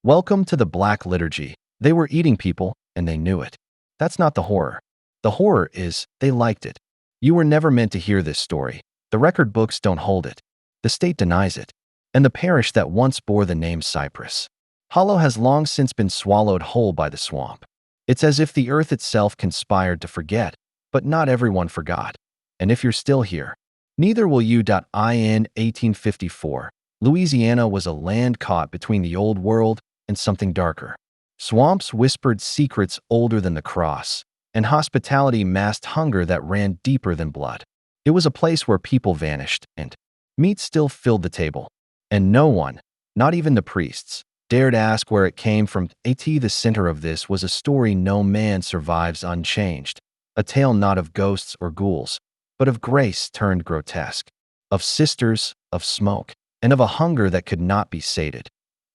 Welcome to the Black Liturgy. They were eating people, and they knew it. That's not the horror. The horror is, they liked it. You were never meant to hear this story. The record books don't hold it. The state denies it. And the parish that once bore the name Cypress Hollow has long since been swallowed whole by the swamp. It's as if the earth itself conspired to forget, but not everyone forgot. And if you're still here, neither will you. In 1854, Louisiana was a land caught between the old world and something darker. Swamps whispered secrets older than the cross, and hospitality masked hunger that ran deeper than blood. It was a place where people vanished, and meat still filled the table. And no one, not even the priests, dared ask where it came from. The center of this was a story no man survives unchanged, a tale not of ghosts or ghouls, but of grace turned grotesque, of sisters, of smoke, and of a hunger that could not be sated.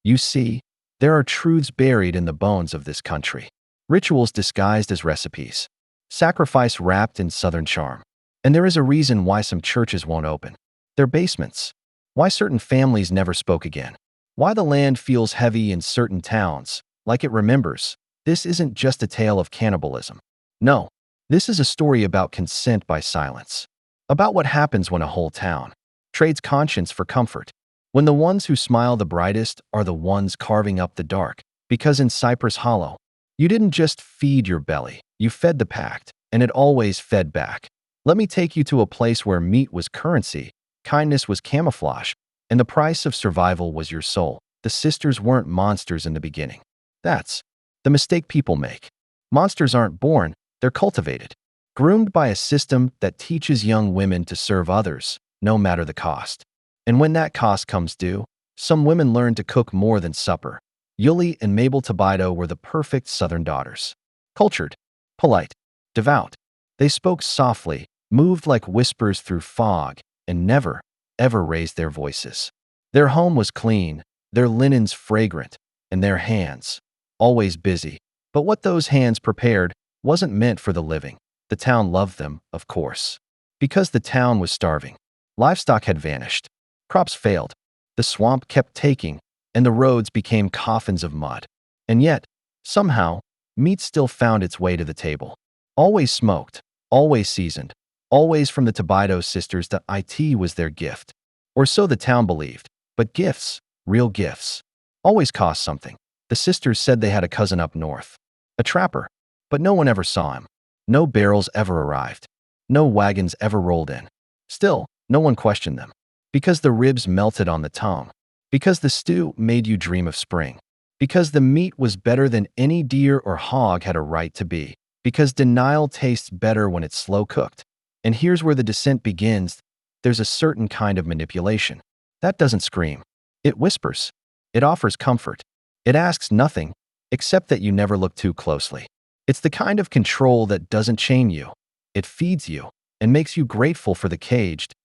You see, there are truths buried in the bones of this country. Rituals disguised as recipes. Sacrifice wrapped in Southern charm. And there is a reason why some churches won't open. Their basements. Why certain families never spoke again. Why the land feels heavy in certain towns, like it remembers. This isn't just a tale of cannibalism. No, this is a story about consent by silence. About what happens when a whole town trades conscience for comfort. When the ones who smile the brightest are the ones carving up the dark. Because in Cypress Hollow, you didn't just feed your belly, you fed the pact, and it always fed back. Let me take you to a place where meat was currency, kindness was camouflage, and the price of survival was your soul. The sisters weren't monsters in the beginning. That's the mistake people make. Monsters aren't born, they're cultivated, groomed by a system that teaches young women to serve others, no matter the cost. And when that cost comes due, some women learn to cook more than supper. Yulie and Mabel Tobido were the perfect Southern daughters. Cultured, polite, devout. They spoke softly, moved like whispers through fog, and never, ever raised their voices. Their home was clean, their linens fragrant, and their hands, always busy. But what those hands prepared wasn't meant for the living. The town loved them, of course. Because the town was starving. Livestock had vanished. Crops failed. The swamp kept taking, and the roads became coffins of mud. And yet, somehow, meat still found its way to the table. Always smoked, always seasoned, always from the Tobido sisters. It was their gift. Or so the town believed. But gifts, real gifts, always cost something. The sisters said they had a cousin up north, a trapper, but no one ever saw him. No barrels ever arrived. No wagons ever rolled in. Still, no one questioned them. Because the ribs melted on the tongue. Because the stew made you dream of spring. Because the meat was better than any deer or hog had a right to be. Because denial tastes better when it's slow cooked. And here's where the descent begins. There's a certain kind of manipulation. That doesn't scream. It whispers. It offers comfort. It asks nothing, except that you never look too closely. It's the kind of control that doesn't chain you. It feeds you and makes you grateful for the caged.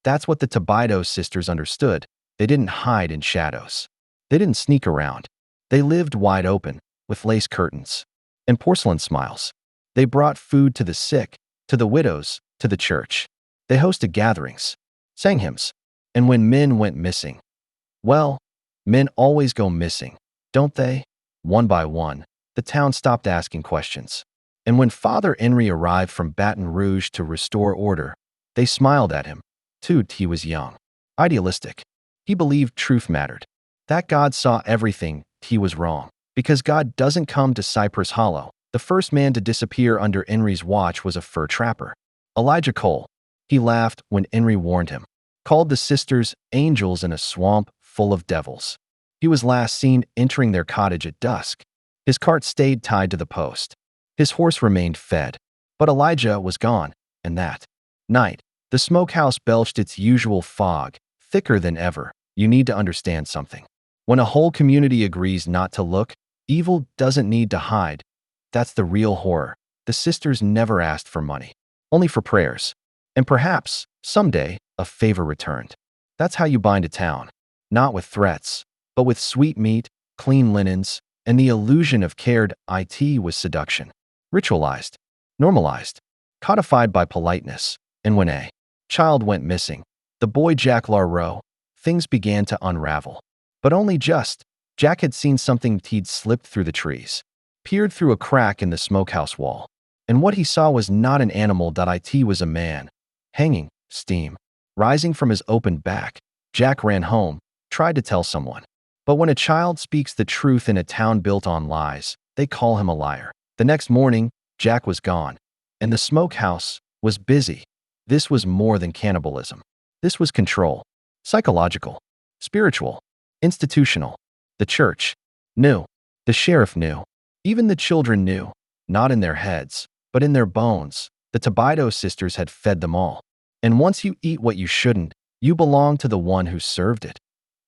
That's what the Tobido sisters understood. They didn't hide in shadows. They didn't sneak around. They lived wide open, with lace curtains and porcelain smiles. They brought food to the sick, to the widows, to the church. They hosted gatherings, sang hymns. And when men went missing, well, men always go missing, don't they? One by one, the town stopped asking questions. And when Father Henry arrived from Baton Rouge to restore order, they smiled at him. He was young, idealistic. He believed truth mattered. That God saw everything. He was wrong. Because God doesn't come to Cypress Hollow. The first man to disappear under Henry's watch was a fur trapper, Elijah Cole. He laughed when Henry warned him, called the sisters angels in a swamp full of devils. He was last seen entering their cottage at dusk. His cart stayed tied to the post. His horse remained fed. But Elijah was gone, and that night, the smokehouse belched its usual fog, thicker than ever. You need to understand something. When a whole community agrees not to look, evil doesn't need to hide. That's the real horror. The sisters never asked for money, only for prayers. And perhaps, someday, a favor returned. That's how you bind a town. Not with threats, but with sweet meat, clean linens, and the illusion of cared. It was seduction. Ritualized, normalized, codified by politeness. And when a child went missing, the boy Jack Larrow, things began to unravel. But only just. Jack had seen something. He'd slipped through the trees, peered through a crack in the smokehouse wall. And what he saw was not an animal. It was a man, hanging, steam rising from his opened back. Jack ran home, tried to tell someone. But when a child speaks the truth in a town built on lies, they call him a liar. The next morning, Jack was gone, and the smokehouse was busy. This was more than cannibalism. This was control. Psychological, spiritual, institutional. The church knew. The sheriff knew. Even the children knew. Not in their heads, but in their bones. The Tobito sisters had fed them all. And once you eat what you shouldn't, you belong to the one who served it.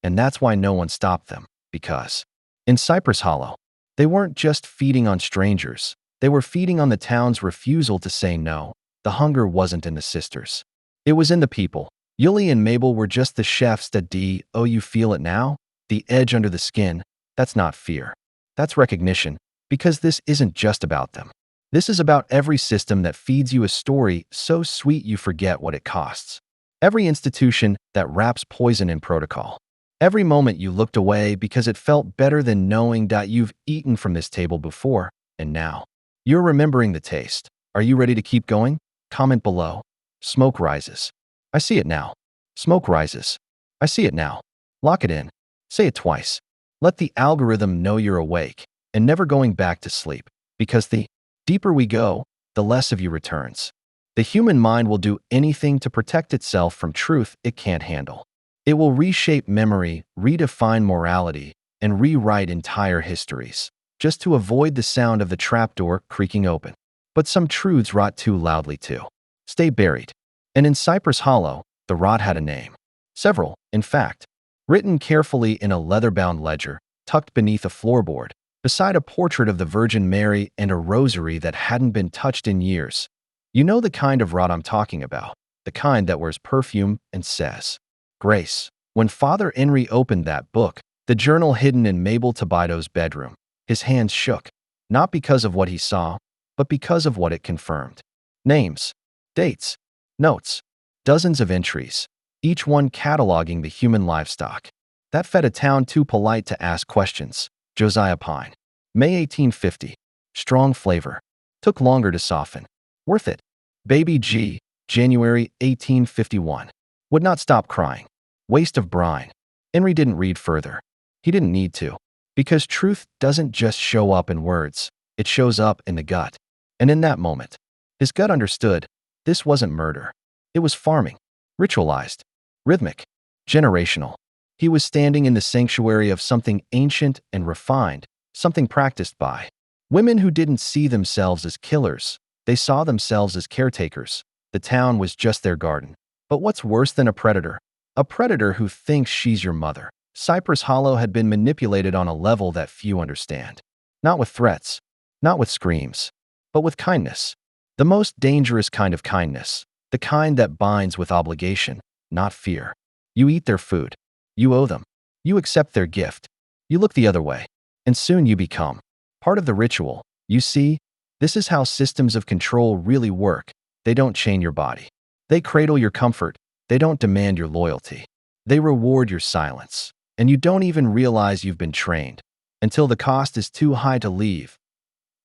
And that's why no one stopped them, because in Cypress Hollow, they weren't just feeding on strangers. They were feeding on the town's refusal to say no. The hunger wasn't in the sisters. It was in the people. Yuli and Mabel were just the chefs that you feel it now? The edge under the skin. That's not fear. That's recognition, because this isn't just about them. This is about every system that feeds you a story so sweet you forget what it costs. Every institution that wraps poison in protocol. Every moment you looked away because it felt better than knowing that you've eaten from this table before, and now you're remembering the taste. Are you ready to keep going? Comment below. Smoke rises. I see it now. Smoke rises. I see it now. Lock it in. Say it twice. Let the algorithm know you're awake and never going back to sleep, because the deeper we go, the less of you returns. The human mind will do anything to protect itself from truth it can't handle. It will reshape memory, redefine morality, and rewrite entire histories, just to avoid the sound of the trapdoor creaking open. But some truths rot too loudly to stay buried. And in Cypress Hollow, the rot had a name. Several, in fact, written carefully in a leather-bound ledger, tucked beneath a floorboard, beside a portrait of the Virgin Mary and a rosary that hadn't been touched in years. You know the kind of rot I'm talking about, the kind that wears perfume and says, Grace. When Father Henry opened that book, the journal hidden in Mabel Tobito's bedroom, his hands shook, not because of what he saw, but because of what it confirmed. Names, dates, notes, dozens of entries, each one cataloging the human livestock that fed a town too polite to ask questions. Josiah Pine. May 1850. Strong flavor. Took longer to soften. Worth it. Baby G. January 1851. Would not stop crying. Waste of brine. Henry didn't read further. He didn't need to. Because truth doesn't just show up in words. It shows up in the gut. And in that moment, his gut understood. This wasn't murder. It was farming. Ritualized. Rhythmic. Generational. He was standing in the sanctuary of something ancient and refined, something practiced by women who didn't see themselves as killers. They saw themselves as caretakers. The town was just their garden. But what's worse than a predator? A predator who thinks she's your mother. Cypress Hollow had been manipulated on a level that few understand. Not with threats, not with screams, but with kindness. The most dangerous kind of kindness. The kind that binds with obligation, not fear. You eat their food. You owe them. You accept their gift. You look the other way. And soon you become part of the ritual. You see, this is how systems of control really work. They don't chain your body. They cradle your comfort. They don't demand your loyalty. They reward your silence. And you don't even realize you've been trained until the cost is too high to leave.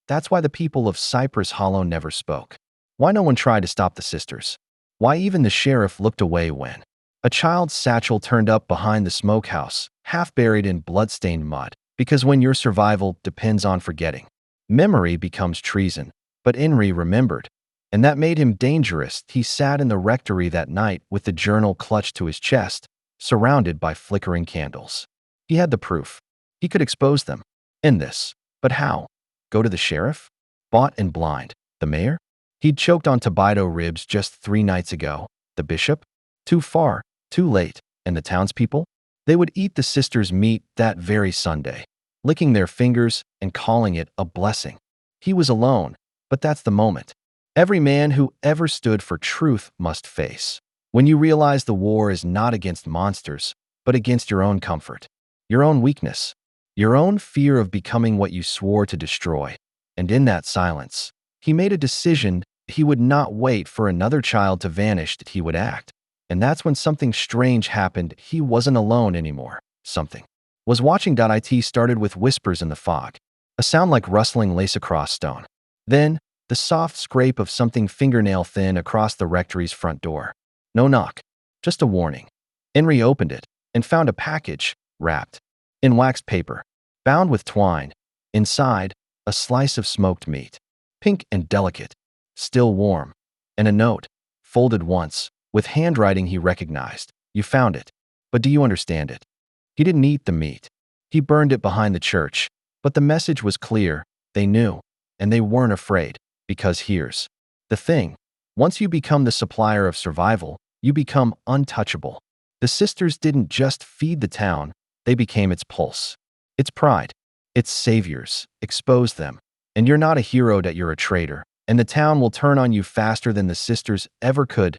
That's why the people of Cypress Hollow never spoke. Why no one tried to stop the sisters. Why even the sheriff looked away when a child's satchel turned up behind the smokehouse, half buried in blood-stained mud. Because when your survival depends on forgetting, memory becomes treason. But Henry remembered, and that made him dangerous. He sat in the rectory that night with the journal clutched to his chest, surrounded by flickering candles. He had the proof. He could expose them. End this. But how? Go to the sheriff? Bought and blind. The mayor? He'd choked on Tobito ribs just 3 nights ago. The bishop? Too far. Too late. And the townspeople? They would eat the sisters' meat that very Sunday, licking their fingers and calling it a blessing. He was alone, but that's the moment every man who ever stood for truth must face. When you realize the war is not against monsters, but against your own comfort, your own weakness, your own fear of becoming what you swore to destroy. And in that silence, he made a decision. He would not wait for another child to vanish. That he would act. And that's when something strange happened. He wasn't alone anymore. Something Was watching. It started with whispers in the fog, a sound like rustling lace across stone. Then, the soft scrape of something fingernail thin across the rectory's front door. No knock, just a warning. Henry opened it and found a package, wrapped in waxed paper, bound with twine. Inside, a slice of smoked meat, pink and delicate, still warm, and a note, folded once, with handwriting he recognized. You found it, but do you understand it? He didn't eat the meat. He burned it behind the church, but the message was clear. They knew, and they weren't afraid, because here's the thing. Once you become the supplier of survival, you become untouchable. The sisters didn't just feed the town, they became its pulse, its pride, its saviors. Expose them, and you're not a hero, that you're a traitor, and the town will turn on you faster than the sisters ever could.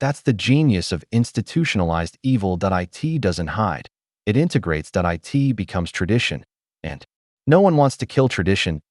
That's the genius of institutionalized evil. It doesn't hide. It integrates. It becomes tradition, and no one wants to kill tradition.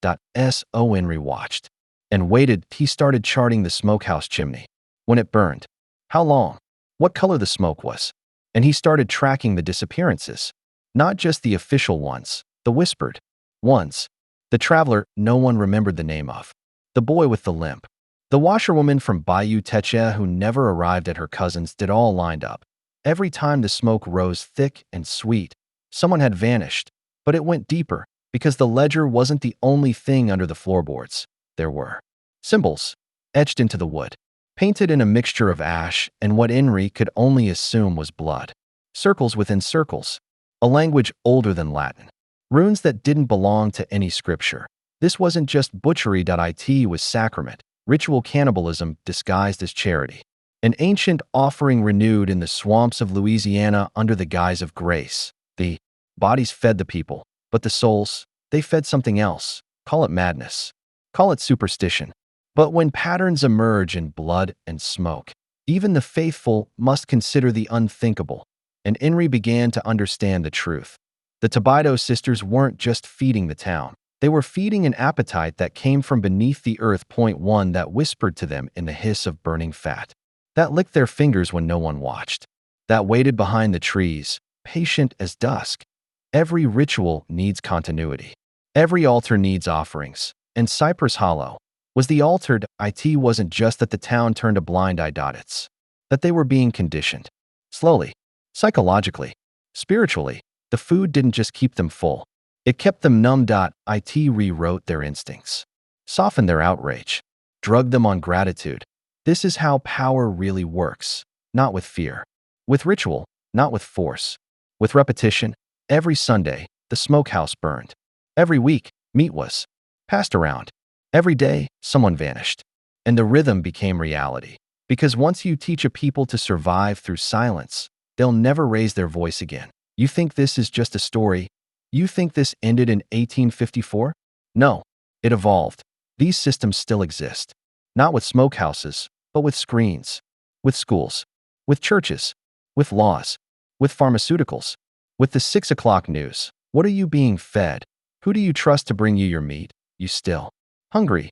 Henry watched and waited. He started charting the smokehouse chimney. When it burned, how long, what color the smoke was, and he started tracking the disappearances. Not just the official ones, the whispered ones. The traveler no one remembered the name of. The boy with the limp. The washerwoman from Bayou Teche who never arrived at her cousin's. Did all lined up. Every time the smoke rose thick and sweet, someone had vanished. But it went deeper, because the ledger wasn't the only thing under the floorboards. There were symbols, etched into the wood, painted in a mixture of ash and what Henry could only assume was blood. Circles within circles, a language older than Latin. Runes that didn't belong to any scripture. This wasn't just butchery. It was sacrament, ritual cannibalism disguised as charity. An ancient offering renewed in the swamps of Louisiana under the guise of grace. The bodies fed the people, but the souls, they fed something else. Call it madness. Call it superstition. But when patterns emerge in blood and smoke, even the faithful must consider the unthinkable. And Henry began to understand the truth. The Tobido sisters weren't just feeding the town. They were feeding an appetite that came from beneath the earth. One that whispered to them in the hiss of burning fat. That licked their fingers when no one watched. That waited behind the trees, patient as dusk. Every ritual needs continuity. Every altar needs offerings. And Cypress Hollow was the altar. It wasn't just that the town turned a blind eye. It's that they were being conditioned. Slowly, psychologically, spiritually. The food didn't just keep them full. It kept them numb. It rewrote their instincts, softened their outrage, drugged them on gratitude. This is how power really works. Not with fear. With ritual, not with force. With repetition. Every Sunday, the smokehouse burned. Every week, meat was passed around. Every day, someone vanished. And the rhythm became reality. Because once you teach a people to survive through silence, they'll never raise their voice again. You think this is just a story? You think this ended in 1854? No, it evolved. These systems still exist. Not with smokehouses, but with screens, with schools, with churches, with laws, with pharmaceuticals, with the 6 o'clock news. What are you being fed? Who do you trust to bring you your meat? You still hungry?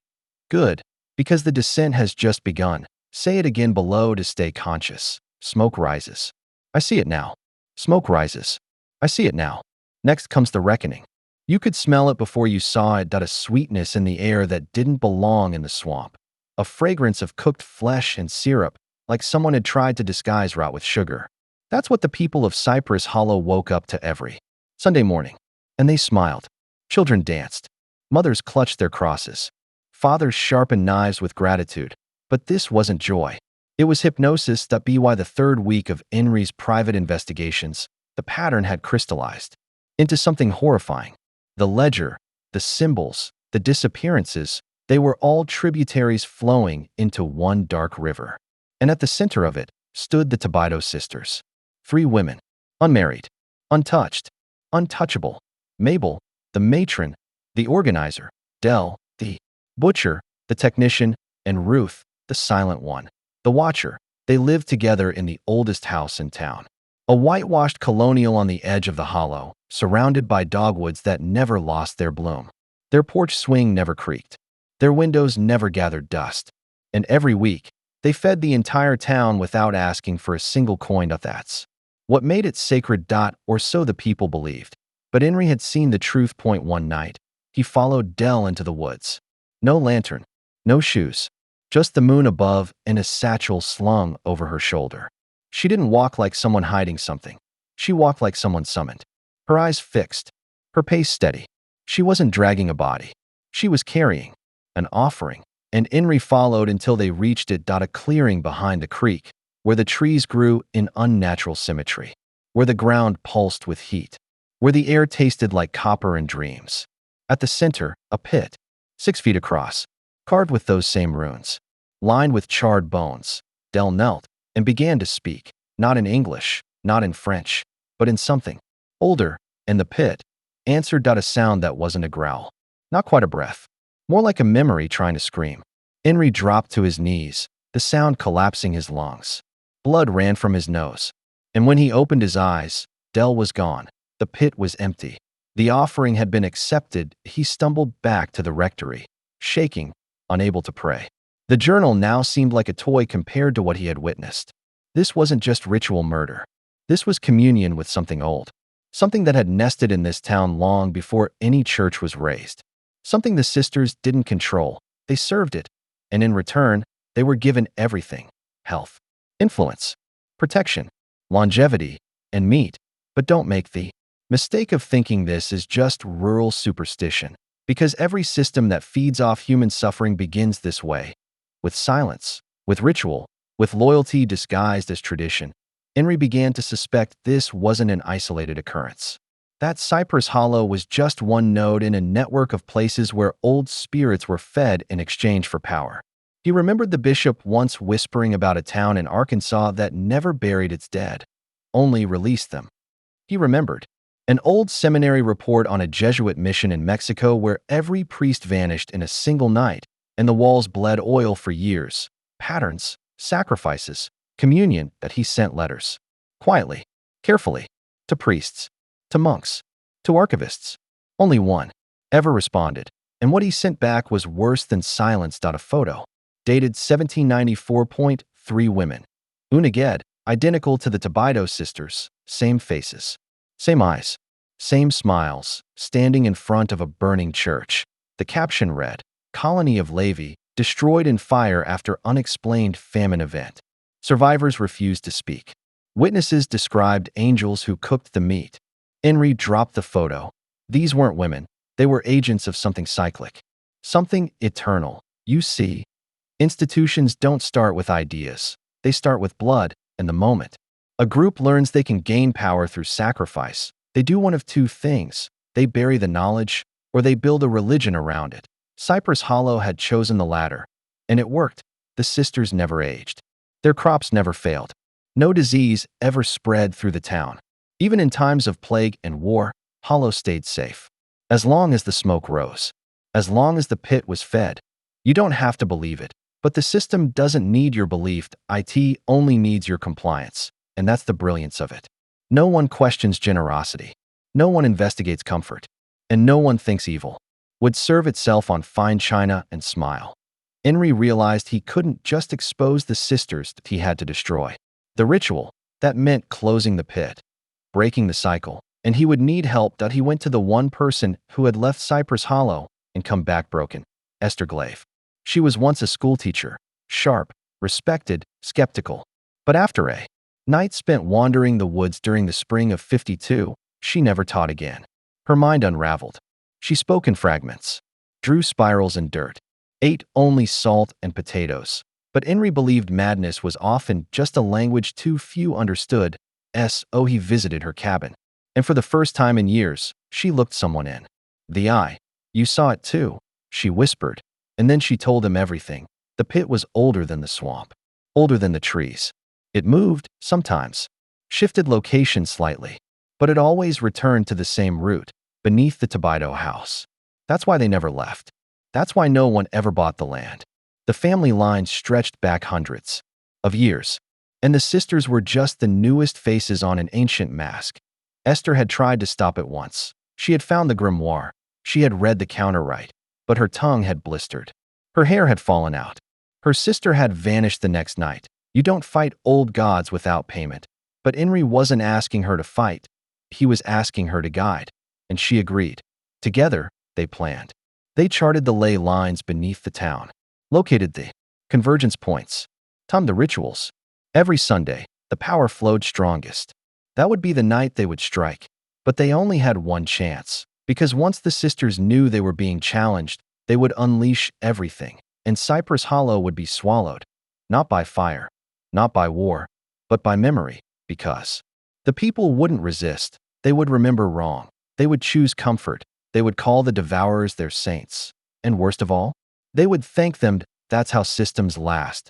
Good, because the descent has just begun. Say it again below to stay conscious. Smoke rises. I see it now. Smoke rises. I see it now. Next comes the reckoning. You could smell it before you saw it. A sweetness in the air that didn't belong in the swamp. A fragrance of cooked flesh and syrup, like someone had tried to disguise rot with sugar. That's what the people of Cypress Hollow woke up to every Sunday morning. And they smiled. Children danced. Mothers clutched their crosses. Fathers sharpened knives with gratitude. But this wasn't joy. It was hypnosis. By the third week of Henry's private investigations, the pattern had crystallized into something horrifying. The ledger, the symbols, the disappearances, they were all tributaries flowing into one dark river. And at the center of it stood the Tobido sisters. 3 women, unmarried, untouched, untouchable. Mabel, the matron, the organizer. Dell, the butcher, the technician, and Ruth, the silent one, the watcher. They lived together in the oldest house in town. A whitewashed colonial on the edge of the hollow, surrounded by dogwoods that never lost their bloom. Their porch swing never creaked. Their windows never gathered dust. And every week, they fed the entire town without asking for a single coin. That's what made it sacred. Or so the people believed. But Henry had seen the truth point one night. He followed Dell into the woods. No lantern, no shoes, just the moon above and a satchel slung over her shoulder. She didn't walk like someone hiding something. She walked like someone summoned. Her eyes fixed, her pace steady. She wasn't dragging a body. She was carrying an offering. And Henry followed until they reached a clearing behind the creek, where the trees grew in unnatural symmetry, where the ground pulsed with heat, where the air tasted like copper and dreams. At the center, a pit, 6 feet across, carved with those same runes, lined with charred bones. Dell knelt and began to speak, not in English, not in French, but in something older, and the pit answered a sound that wasn't a growl, not quite a breath, more like a memory trying to scream. Henry dropped to his knees, the sound collapsing his lungs. Blood ran from his nose. And when he opened his eyes, Dell was gone. The pit was empty. The offering had been accepted. He stumbled back to the rectory, shaking, unable to pray. The journal now seemed like a toy compared to what he had witnessed. This wasn't just ritual murder. This was communion with something old. Something that had nested in this town long before any church was raised. Something the sisters didn't control. They served it. And in return, they were given everything: health, influence, protection, longevity, and meat. But don't make the mistake of thinking this is just rural superstition, because every system that feeds off human suffering begins this way, with silence, with ritual, with loyalty disguised as tradition. Henry began to suspect this wasn't an isolated occurrence. That Cypress Hollow was just one node in a network of places where old spirits were fed in exchange for power. He remembered the bishop once whispering about a town in Arkansas that never buried its dead, only released them. He remembered an old seminary report on a Jesuit mission in Mexico where every priest vanished in a single night, and the walls bled oil for years. Patterns, sacrifices, communion that he sent letters, quietly, carefully, to priests, to monks, to archivists. Only one ever responded, and what he sent back was worse than silence. A photo, dated 1794. 3 women, unaged, identical to the Tobido sisters, same faces, same eyes, same smiles, standing in front of a burning church. The caption read, "Colony of Levi, destroyed in fire after unexplained famine event." Survivors refused to speak. Witnesses described angels who cooked the meat. Henry dropped the photo. These weren't women. They were agents of something cyclic, something eternal. You see, institutions don't start with ideas. They start with blood and the moment. A group learns they can gain power through sacrifice. They do one of two things. They bury the knowledge, or they build a religion around it. Cypress Hollow had chosen the latter, and it worked. The sisters never aged. Their crops never failed. No disease ever spread through the town. Even in times of plague and war, Hollow stayed safe. As long as the smoke rose, as long as the pit was fed. You don't have to believe it, but the system doesn't need your belief. It only needs your compliance, and that's the brilliance of it. No one questions generosity. No one investigates comfort. And no one thinks evil would serve itself on fine china and smile. Henry realized he couldn't just expose the sisters that he had to destroy. The ritual, that meant closing the pit, breaking the cycle, and he would need help. He went to the one person who had left Cypress Hollow and come back broken, Esther Glaive. She was once a schoolteacher, sharp, respected, skeptical. But after a night spent wandering the woods during the spring of '52, she never taught again. Her mind unraveled. She spoke in fragments, drew spirals in dirt, ate only salt and potatoes. But Henry believed madness was often just a language too few understood. He visited her cabin, and for the first time in years, she looked someone in the eye. "You saw it too," she whispered, and then she told him everything. The pit was older than the swamp, older than the trees. It moved, sometimes, shifted location slightly, but it always returned to the same route, beneath the Tobido house. That's why they never left. That's why no one ever bought the land. The family line stretched back hundreds of years, and the sisters were just the newest faces on an ancient mask. Esther had tried to stop it once. She had found the grimoire. She had read the counterrite, but her tongue had blistered. Her hair had fallen out. Her sister had vanished the next night. You don't fight old gods without payment. But Henry wasn't asking her to fight. He was asking her to guide. and she agreed. Together, they planned. They charted the ley lines beneath the town, located the convergence points, timed the rituals. Every Sunday, the power flowed strongest. That would be the night they would strike. But they only had one chance, because once the sisters knew they were being challenged, they would unleash everything, and Cypress Hollow would be swallowed, not by fire, not by war, but by memory, because the people wouldn't resist. They would remember wrong. They would choose comfort. They would call the devourers their saints. And worst of all, they would thank them. That's how systems last.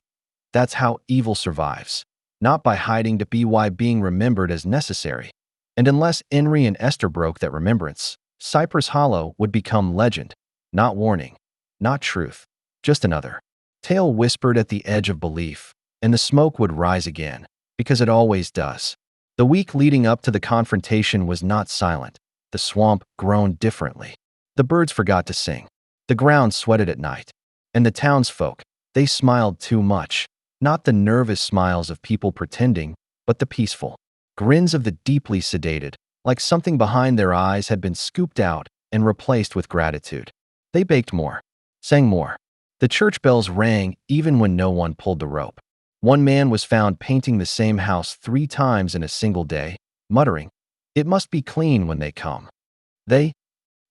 That's how evil survives. Not by hiding to be why being remembered as necessary. And unless Henry and Esther broke that remembrance, Cypress Hollow would become legend, not warning, not truth, just another tale whispered at the edge of belief, and the smoke would rise again, because it always does. The week leading up to the confrontation was not silent. The swamp groaned differently. The birds forgot to sing. The ground sweated at night. And the townsfolk, they smiled too much. Not the nervous smiles of people pretending, but the peaceful grins of the deeply sedated, like something behind their eyes had been scooped out and replaced with gratitude. They baked more, sang more. The church bells rang even when no one pulled the rope. One man was found painting the same house 3 times in a single day, muttering, "It must be clean when they come." They?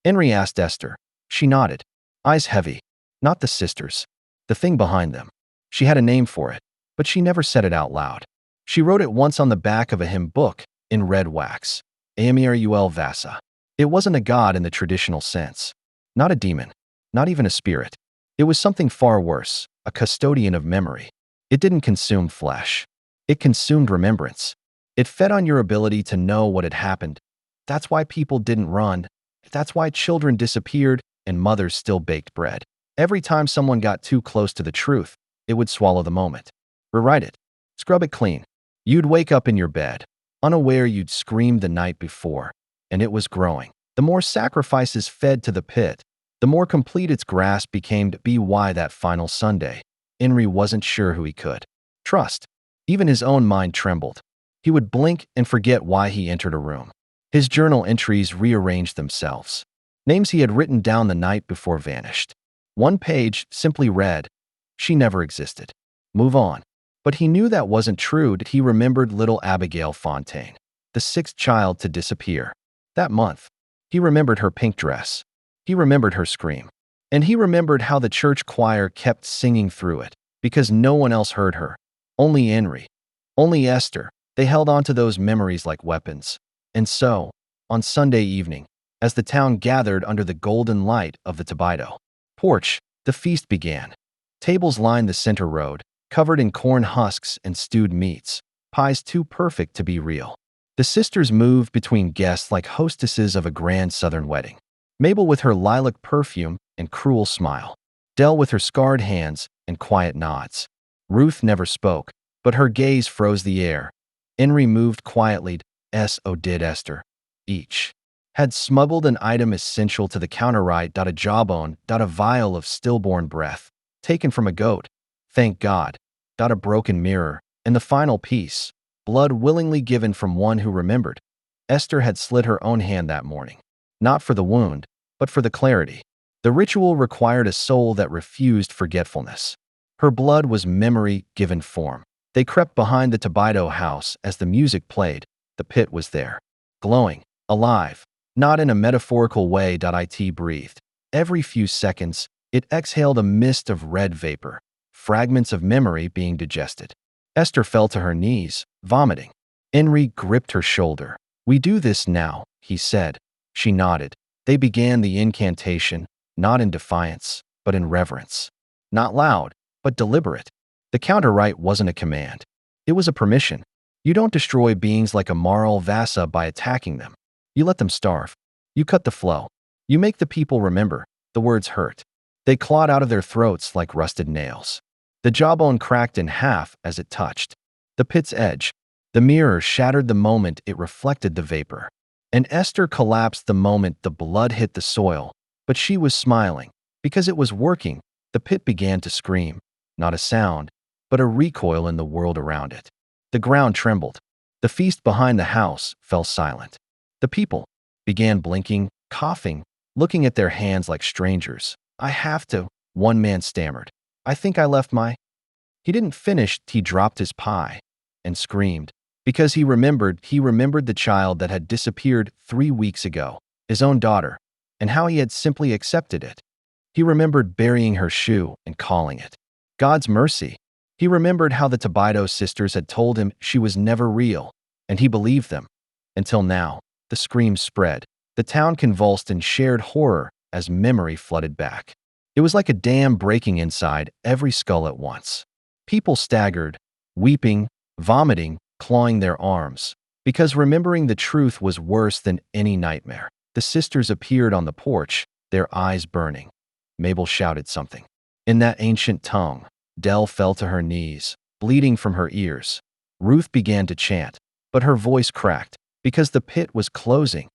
Henry asked Esther. She nodded, eyes heavy. Not the sisters. The thing behind them. She had a name for it, but she never said it out loud. She wrote it once on the back of a hymn book, in red wax. Amrul Vasa. It wasn't a god in the traditional sense. Not a demon. Not even a spirit. It was something far worse, a custodian of memory. It didn't consume flesh. It consumed remembrance. It fed on your ability to know what had happened. That's why people didn't run. That's why children disappeared and mothers still baked bread. Every time someone got too close to the truth, it would swallow the moment. Rewrite it. Scrub it clean. You'd wake up in your bed, unaware you'd screamed the night before, and it was growing. The more sacrifices fed to the pit, the more complete its grasp became to be why that final Sunday, Henry wasn't sure who he could trust. Even his own mind trembled. He would blink and forget why he entered a room. His journal entries rearranged themselves. Names he had written down the night before vanished. One page simply read, "She never existed. Move on." But he knew that wasn't true. He remembered little Abigail Fontaine, the 6th child to disappear. That month, he remembered her pink dress. He remembered her scream. And he remembered how the church choir kept singing through it, because no one else heard her. Only Henry. Only Esther. They held on to those memories like weapons. And so, on Sunday evening, as the town gathered under the golden light of the Tobido porch, the feast began. Tables lined the center road, covered in corn husks and stewed meats, pies too perfect to be real. The sisters moved between guests like hostesses of a grand southern wedding. Mabel with her lilac perfume and cruel smile. Dell with her scarred hands and quiet nods. Ruth never spoke, but her gaze froze the air. Henry moved quietly, so did Esther. Each had smuggled an item essential to the counter-right. A jawbone. A vial of stillborn breath, taken from a goat. Thank God. A broken mirror. And the final piece, blood willingly given from one who remembered. Esther had slit her own hand that morning. Not for the wound, but for the clarity. The ritual required a soul that refused forgetfulness. Her blood was memory given form. They crept behind the Tobido house as the music played. The pit was there, glowing, alive, not in a metaphorical way. It breathed. Every few seconds, it exhaled a mist of red vapor, fragments of memory being digested. Esther fell to her knees, vomiting. Henry gripped her shoulder. "We do this now," he said. She nodded. They began the incantation, not in defiance, but in reverence. Not loud, but deliberate. The counter-right wasn't a command. It was a permission. You don't destroy beings like Amrul Vasa by attacking them. You let them starve. You cut the flow. You make the people remember. The words hurt. They clawed out of their throats like rusted nails. The jawbone cracked in half as it touched the pit's edge. The mirror shattered the moment it reflected the vapor. And Esther collapsed the moment the blood hit the soil, but she was smiling. Because it was working, the pit began to scream. Not a sound, but a recoil in the world around it. The ground trembled. The feast behind the house fell silent. The people began blinking, coughing, looking at their hands like strangers. "I have to," one man stammered. "I think I left my—" He didn't finish. He dropped his pie and screamed because he remembered the child that had disappeared 3 weeks ago, his own daughter, and how he had simply accepted it. He remembered burying her shoe and calling it God's mercy. He remembered how the Tobito sisters had told him she was never real, and he believed them. Until now, the screams spread. The town convulsed in shared horror as memory flooded back. It was like a dam breaking inside every skull at once. People staggered, weeping, vomiting, clawing their arms, because remembering the truth was worse than any nightmare. The sisters appeared on the porch, their eyes burning. Mabel shouted something. In that ancient tongue, Dell fell to her knees, bleeding from her ears. Ruth began to chant, but her voice cracked because the pit was closing.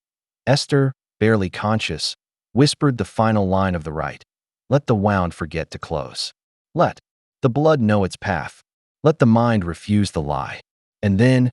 Esther, barely conscious, whispered the final line of the rite. Let the wound forget to close. Let the blood know its path. Let the mind refuse the lie. And then,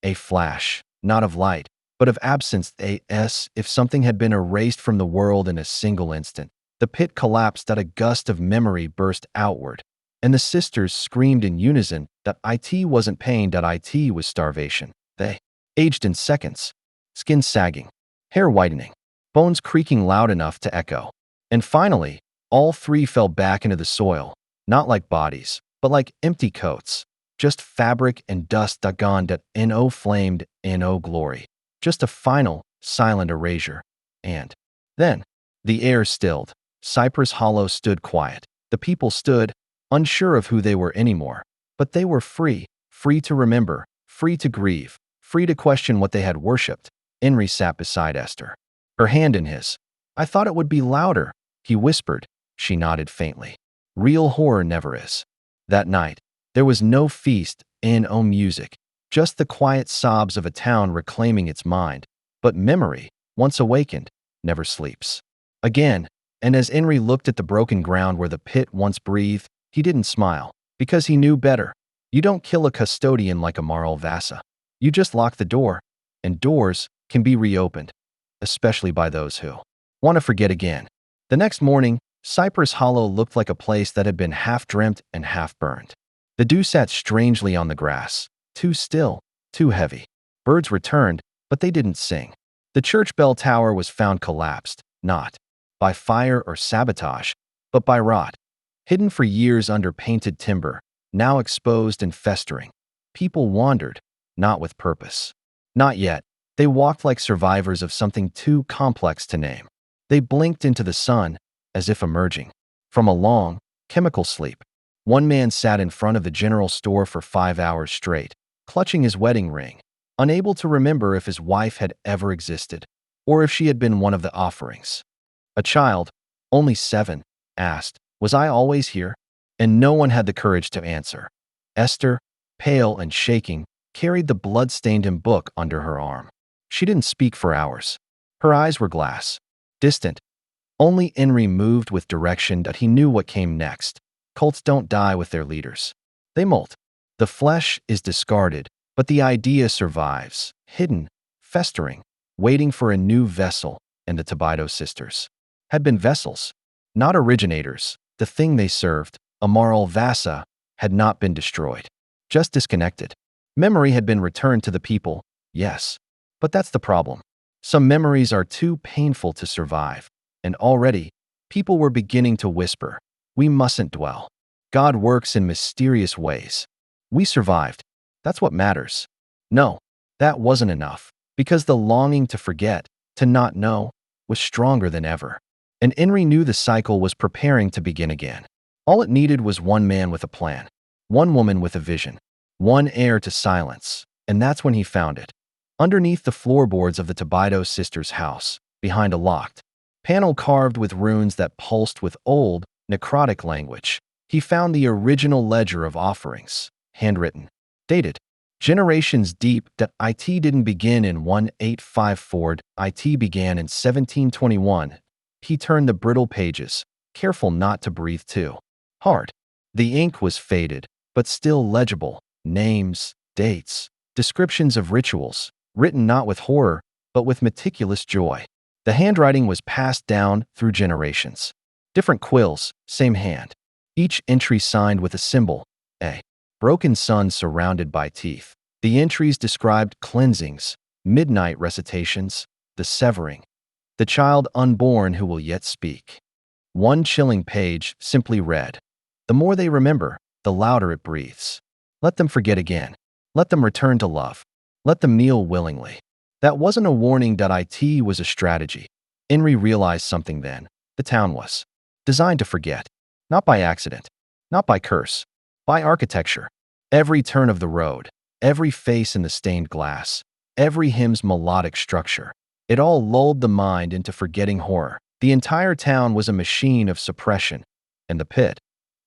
a flash, not of light, but of absence. As if something had been erased from the world in a single instant. The pit collapsed as a gust of memory burst outward, and the sisters screamed in unison that it wasn't pain, that it was starvation. They aged in seconds, skin sagging, hair whitening, bones creaking loud enough to echo. And finally, all three fell back into the soil, not like bodies, but like empty coats, just fabric and dust that gone that no flamed, no glory. Just a final, silent erasure. And then, the air stilled. Cypress Hollow stood quiet. The people stood, unsure of who they were anymore. But they were free, free to remember, free to grieve, free to question what they had worshipped. Henry sat beside Esther, her hand in his. I thought it would be louder, he whispered. She nodded faintly. Real horror never is. That night, there was no feast, no music, just the quiet sobs of a town reclaiming its mind. But memory, once awakened, never sleeps. Again, and as Henry looked at the broken ground where the pit once breathed, he didn't smile, because he knew better. You don't kill a custodian like a Marl Vasa. You just lock the door, and doors can be reopened, especially by those who want to forget again. The next morning, Cypress Hollow looked like a place that had been half dreamt and half burned. The dew sat strangely on the grass, too still, too heavy. Birds returned, but they didn't sing. The church bell tower was found collapsed, not by fire or sabotage, but by rot. Hidden for years under painted timber, now exposed and festering. People wandered, not with purpose. Not yet. They walked like survivors of something too complex to name. They blinked into the sun, as if emerging from a long, chemical sleep. One man sat in front of the general store for 5 hours straight, clutching his wedding ring, unable to remember if his wife had ever existed, or if she had been one of the offerings. A child, only 7, asked, Was I always here? And no one had the courage to answer. Esther, pale and shaking, carried the blood-stained book under her arm. She didn't speak for hours. Her eyes were glass, distant. Only Henry moved with direction that he knew what came next. Cults don't die with their leaders. They molt. The flesh is discarded, but the idea survives, hidden, festering, waiting for a new vessel, and the Tobito sisters had been vessels, not originators. The thing they served, a Marl Vasa, had not been destroyed, just disconnected. Memory had been returned to the people, yes, but that's the problem. Some memories are too painful to survive, and already, people were beginning to whisper, we mustn't dwell. God works in mysterious ways. We survived. That's what matters. No, that wasn't enough, because the longing to forget, to not know, was stronger than ever. And Henry knew the cycle was preparing to begin again. All it needed was one man with a plan, one woman with a vision, one heir to silence, and that's when he found it. Underneath the floorboards of the Tobito sisters' house, behind a locked panel carved with runes that pulsed with old, necrotic language, he found the original ledger of offerings, handwritten, dated, generations deep. That it didn't begin in 1854, it began in 1721. He turned the brittle pages, careful not to breathe too hard. The ink was faded, but still legible. Names, dates, descriptions of rituals, written not with horror, but with meticulous joy. The handwriting was passed down through generations. Different quills, same hand. Each entry signed with a symbol, a broken sun surrounded by teeth. The entries described cleansings, midnight recitations, the severing, the child unborn who will yet speak. One chilling page simply read, "The more they remember, the louder it breathes. Let them forget again. Let them return to love. Let them kneel willingly." That wasn't a warning. It was a strategy. Henry realized something then. The town was designed to forget. Not by accident. Not by curse. By architecture. Every turn of the road. Every face in the stained glass. Every hymn's melodic structure. It all lulled the mind into forgetting horror. The entire town was a machine of suppression. And the pit,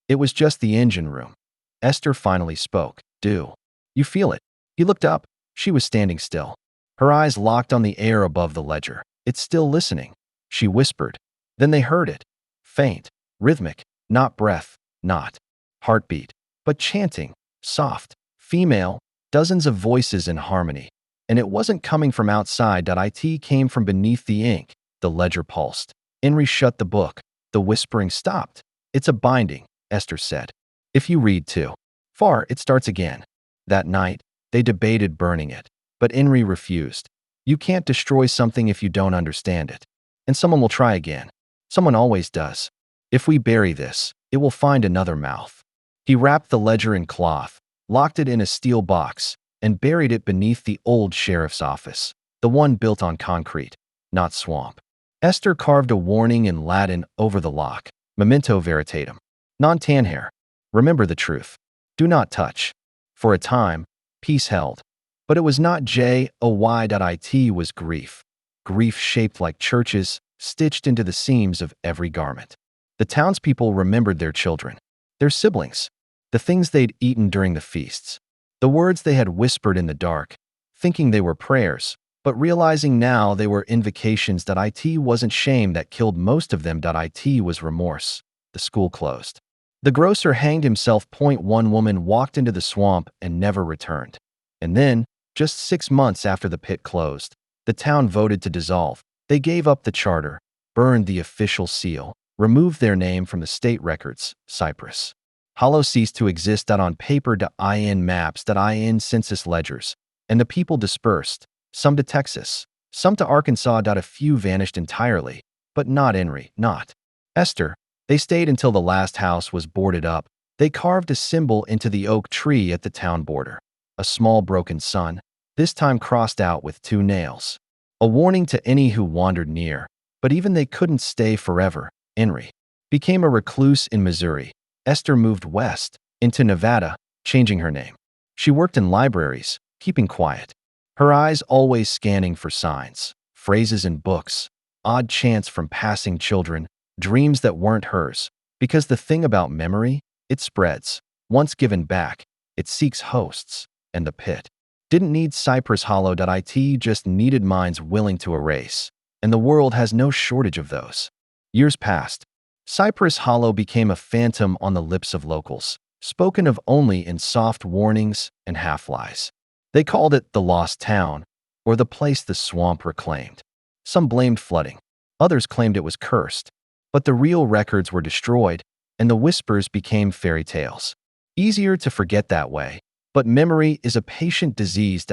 it was just the engine room. Esther finally spoke. "Do you feel it?" He looked up. She was standing still. Her eyes locked on the air above the ledger. "It's still listening," she whispered. Then they heard it. Faint, rhythmic, not breath, not heartbeat, but chanting, soft, female, dozens of voices in harmony. And it wasn't coming from outside. It came from beneath the ink. The ledger pulsed. Henry shut the book. The whispering stopped. "It's a binding," Esther said. "If you read too far, it starts again." That night, they debated burning it. But Henry refused. "You can't destroy something if you don't understand it. And someone will try again. Someone always does. If we bury this, it will find another mouth." He wrapped the ledger in cloth, locked it in a steel box, and buried it beneath the old sheriff's office, the one built on concrete, not swamp. Esther carved a warning in Latin over the lock. "Memento veritatem. Non tanhere. Remember the truth. Do not touch." For a time, peace held. But it was not joy. It was grief. Grief shaped like churches, stitched into the seams of every garment. The townspeople remembered their children, their siblings, the things they'd eaten during the feasts, the words they had whispered in the dark, thinking they were prayers, but realizing now they were invocations. It wasn't shame that killed most of them. It was remorse. The school closed. The grocer hanged himself. One woman walked into the swamp and never returned. And then, just 6 months after the pit closed, the town voted to dissolve. They gave up the charter, burned the official seal, removed their name from the state records. Cyprus Hollow ceased to exist. On paper. In maps. In census ledgers. And the people dispersed, some to Texas, some to Arkansas. A few vanished entirely, but not Henry, not Esther. They stayed until the last house was boarded up. They carved a symbol into the oak tree at the town border. A small broken sun, this time crossed out with 2 nails. A warning to any who wandered near. But even they couldn't stay forever. Henry became a recluse in Missouri. Esther moved west, into Nevada, changing her name. She worked in libraries, keeping quiet. Her eyes always scanning for signs, phrases in books, odd chants from passing children, dreams that weren't hers. Because the thing about memory, it spreads. Once given back, it seeks hosts. And the pit didn't need Cypress Hollow. It just needed minds willing to erase. And the world has no shortage of those. Years passed. Cypress Hollow became a phantom on the lips of locals, spoken of only in soft warnings and half-lies. They called it the lost town, or the place the swamp reclaimed. Some blamed flooding. Others claimed it was cursed. But the real records were destroyed, and the whispers became fairy tales. Easier to forget that way. But memory is a patient disease.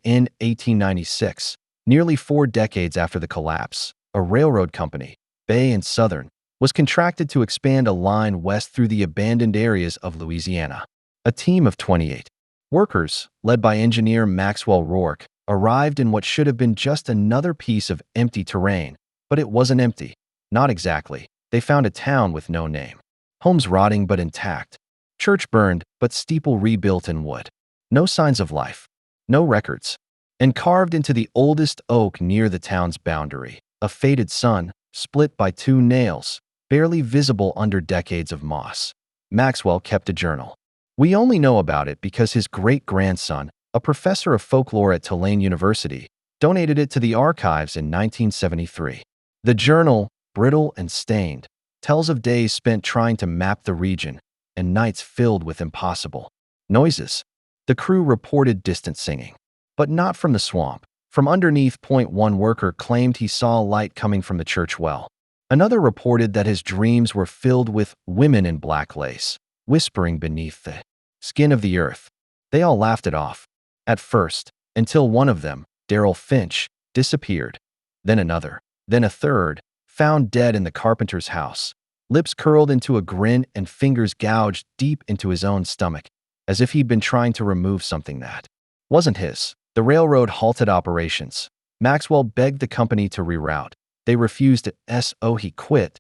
In 1896, nearly 4 decades after the collapse, a railroad company, Bay and Southern, was contracted to expand a line west through the abandoned areas of Louisiana. A team of 28 workers, led by engineer Maxwell Rourke, arrived in what should have been just another piece of empty terrain. But it wasn't empty. Not exactly. They found a town with no name. Homes rotting but intact. Church burned, but steeple rebuilt in wood. No signs of life. No records. And carved into the oldest oak near the town's boundary, a faded sun, split by 2 nails, barely visible under decades of moss. Maxwell kept a journal. We only know about it because his great-grandson, a professor of folklore at Tulane University, donated it to the archives in 1973. The journal, brittle and stained, tells of days spent trying to map the region and nights filled with impossible noises. The crew reported distant singing, but not from the swamp, From underneath. One worker claimed he saw light coming from the church well. Another reported that his dreams were filled with women in black lace, whispering beneath the skin of the earth. They all laughed it off, at first, until one of them, Darrell Finch, disappeared. Then another, then a third, found dead in the carpenter's house, lips curled into a grin and fingers gouged deep into his own stomach, as if he'd been trying to remove something that wasn't his. The railroad halted operations. Maxwell begged the company to reroute. They refused it. So he quit.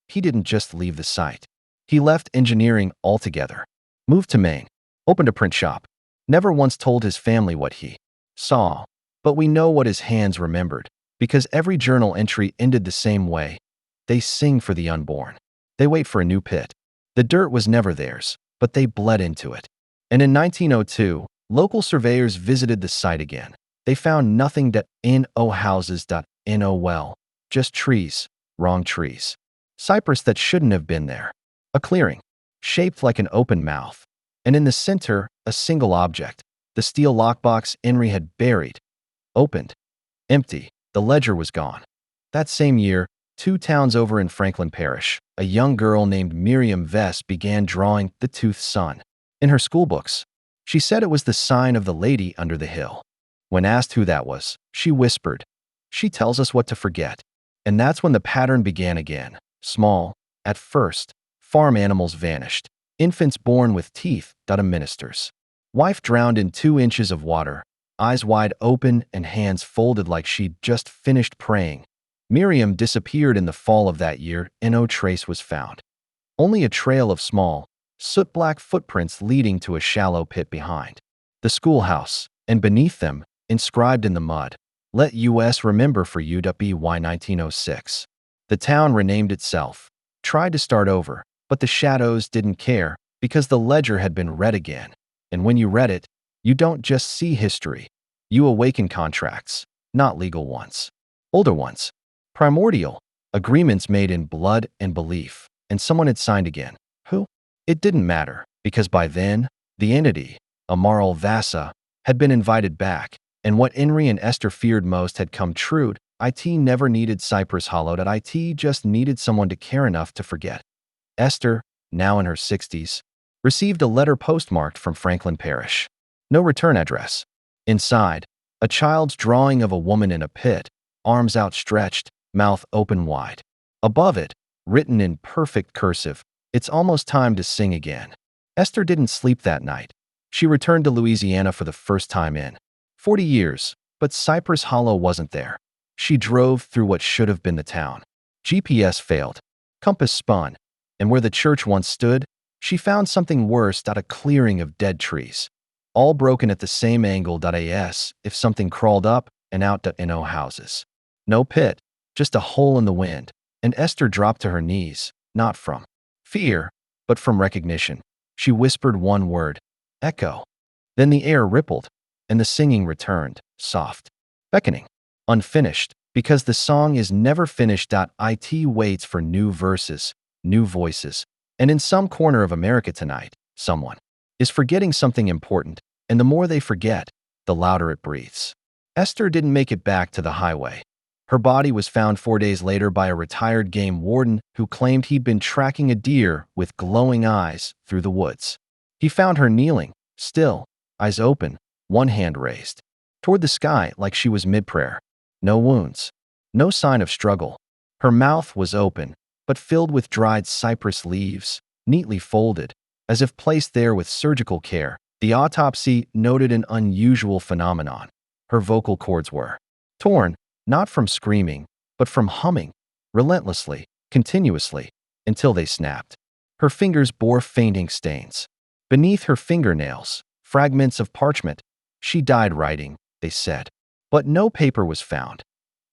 He didn't just leave the site. He left engineering altogether. Moved to Maine. Opened a print shop. Never once told his family what he saw. But we know what his hands remembered, because every journal entry ended the same way. They sing for the unborn. They wait for a new pit. The dirt was never theirs, but they bled into it. And in 1902, local surveyors visited the site again. They found nothing that no houses. No well, just trees, wrong trees. Cypress that shouldn't have been there. A clearing, shaped like an open mouth. And in the center, a single object, the steel lockbox Henry had buried. Opened. Empty. The ledger was gone. That same year, 2 towns over in Franklin Parish, a young girl named Miriam Vess began drawing the toothed sun. In her schoolbooks, she said it was the sign of the lady under the hill. When asked who that was, she whispered, "She tells us what to forget." And that's when the pattern began again. Small, at first, farm animals vanished. Infants born with teeth. A minister's wife drowned in 2 inches of water, eyes wide open and hands folded like she'd just finished praying. Miriam disappeared in the fall of that year. No trace was found. Only a trail of small, soot-black footprints leading to a shallow pit behind the schoolhouse, and beneath them, inscribed in the mud, "Let us remember for you." By 1906. The town renamed itself, tried to start over, but the shadows didn't care because the ledger had been read again. And when you read it, you don't just see history. You awaken contracts, not legal ones. Older ones. Primordial. Agreements made in blood and belief. And someone had signed again. Who? It didn't matter, because by then, the entity, Amaral Vasa, had been invited back, and what Henry and Esther feared most had come true. It never needed Cypress Hollow. It just needed someone to care enough to forget. Esther, now in her 60s, received a letter postmarked from Franklin Parish. No return address. Inside, a child's drawing of a woman in a pit, arms outstretched, mouth open wide. Above it, written in perfect cursive, "It's almost time to sing again." Esther didn't sleep that night. She returned to Louisiana for the first time in 40 years, but Cypress Hollow wasn't there. She drove through what should have been the town. GPS failed. Compass spun. And where the church once stood, she found something worse. A clearing of dead trees, all broken at the same angle. As if something crawled up and out. No houses. No pit, just a hole in the wind. And Esther dropped to her knees, not from fear, but from recognition. She whispered one word, "Echo." Then the air rippled, and the singing returned, soft, beckoning, unfinished, because the song is never finished. It waits for new verses, new voices. And in some corner of America tonight, someone is forgetting something important, and the more they forget, the louder it breathes. Esther didn't make it back to the highway. Her body was found 4 days later by a retired game warden who claimed he'd been tracking a deer with glowing eyes through the woods. He found her kneeling, still, eyes open, one hand raised toward the sky like she was mid-prayer. No wounds, no sign of struggle. Her mouth was open, but filled with dried cypress leaves, neatly folded, as if placed there with surgical care. The autopsy noted an unusual phenomenon. Her vocal cords were torn, not from screaming, but from humming, relentlessly, continuously, until they snapped. Her fingers bore fainting stains. Beneath her fingernails, fragments of parchment. She died writing, they said. But no paper was found.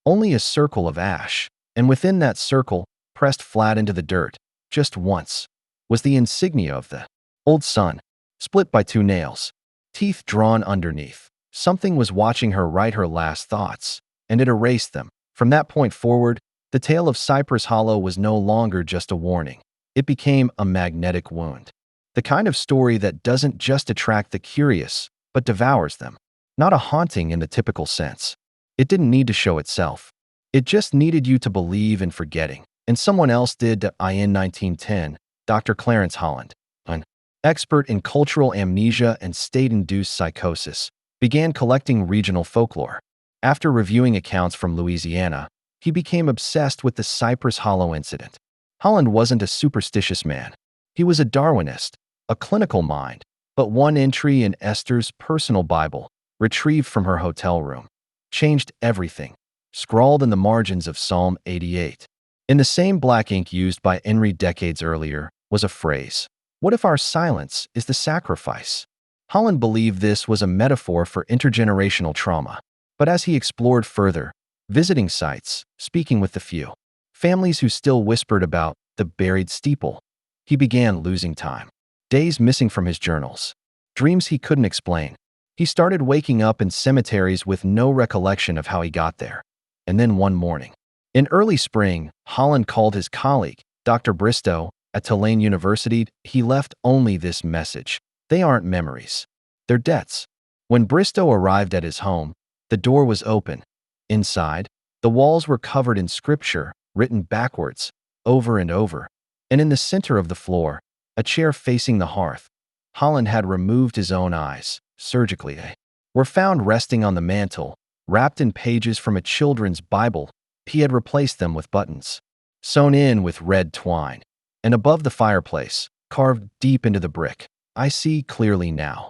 Only a circle of ash, and within that circle, pressed flat into the dirt, just once, was the insignia of the old sun, split by 2 nails, teeth drawn underneath. Something was watching her write her last thoughts, and it erased them. From that point forward, the tale of Cypress Hollow was no longer just a warning. It became a magnetic wound. The kind of story that doesn't just attract the curious, but devours them. Not a haunting in the typical sense, It didn't need to show itself. It just needed you to believe in forgetting. And someone else did in 1910, Dr. Clarence Holland, an expert in cultural amnesia and state-induced psychosis, began collecting regional folklore. After reviewing accounts from Louisiana, he became obsessed with the Cypress Hollow incident. Holland wasn't a superstitious man. He was a Darwinist, a clinical mind, but one entry in Esther's personal Bible, retrieved from her hotel room, changed everything, scrawled in the margins of Psalm 88. In the same black ink used by Henry decades earlier was a phrase, "What if our silence is the sacrifice?" Holland believed this was a metaphor for intergenerational trauma. But as he explored further, visiting sites, speaking with the few, families who still whispered about the buried steeple, he began losing time. Days missing from his journals. Dreams he couldn't explain. He started waking up in cemeteries with no recollection of how he got there. And then one morning, in early spring, Holland called his colleague, Dr. Bristow, at Tulane University. He left only this message: "They aren't memories. They're debts." When Bristow arrived at his home, the door was open. Inside, the walls were covered in scripture, written backwards, over and over, and in the center of the floor, a chair facing the hearth. Holland had removed his own eyes, surgically. They were found resting on the mantel, wrapped in pages from a children's Bible. He had replaced them with buttons, sewn in with red twine, and above the fireplace, carved deep into the brick, "I see clearly now."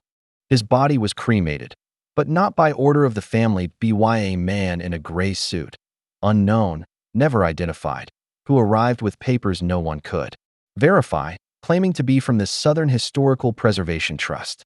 His body was cremated, but not by order of the family. A man in a gray suit, unknown, never identified, who arrived with papers no one could verify, claiming to be from the Southern Historical Preservation Trust.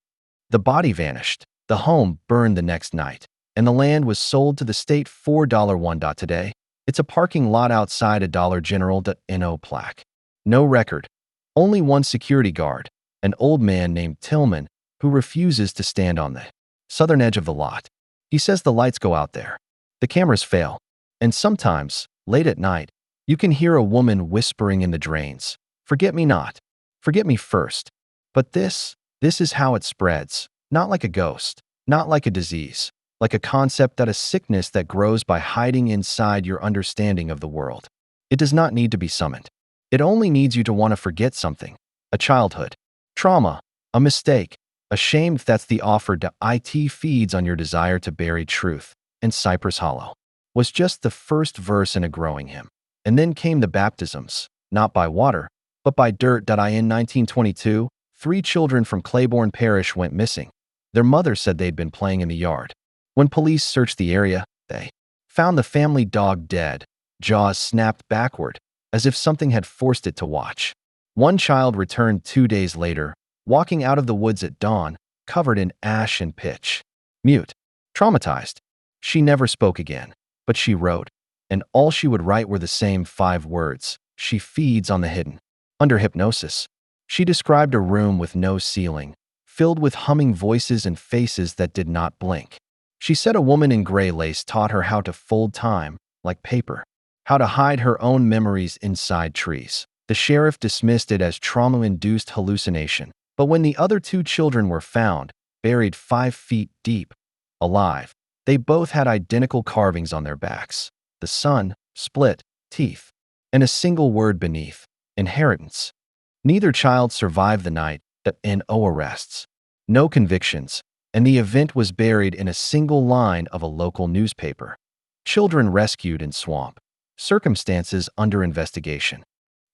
The body vanished, the home burned the next night, and the land was sold to the state for $1. Today, it's a parking lot outside a Dollar General.no plaque. No record, only one security guard, an old man named Tillman, who refuses to stand on the southern edge of the lot. He says the lights go out there, the cameras fail, and sometimes, late at night, you can hear a woman whispering in the drains, "Forget me not. Forget me first." But this is how it spreads, not like a ghost, not like a disease, like a concept that a sickness that grows by hiding inside your understanding of the world. It does not need to be summoned. It only needs you to want to forget something, a childhood, trauma, a mistake, a shame. That's the offer it feeds on your desire to bury truth. And Cypress Hollow was just the first verse in a growing hymn. And then came the baptisms, not by water, but by dirt. In 1922, 3 children from Claiborne Parish went missing. Their mother said they'd been playing in the yard. When police searched the area, they found the family dog dead, jaws snapped backward, as if something had forced it to watch. One child returned 2 days later, walking out of the woods at dawn, covered in ash and pitch. Mute, traumatized. She never spoke again, but she wrote, and all she would write were the same 5 words: "She feeds on the hidden." Under hypnosis, she described a room with no ceiling, filled with humming voices and faces that did not blink. She said a woman in gray lace taught her how to fold time, like paper, how to hide her own memories inside trees. The sheriff dismissed it as trauma-induced hallucination. But when the other 2 children were found, buried 5 feet deep, alive, they both had identical carvings on their backs. The son, split, teeth, and a single word beneath: inheritance. Neither child survived the night. No arrests, no convictions, and the event was buried in a single line of a local newspaper. Children rescued in swamp. Circumstances under investigation.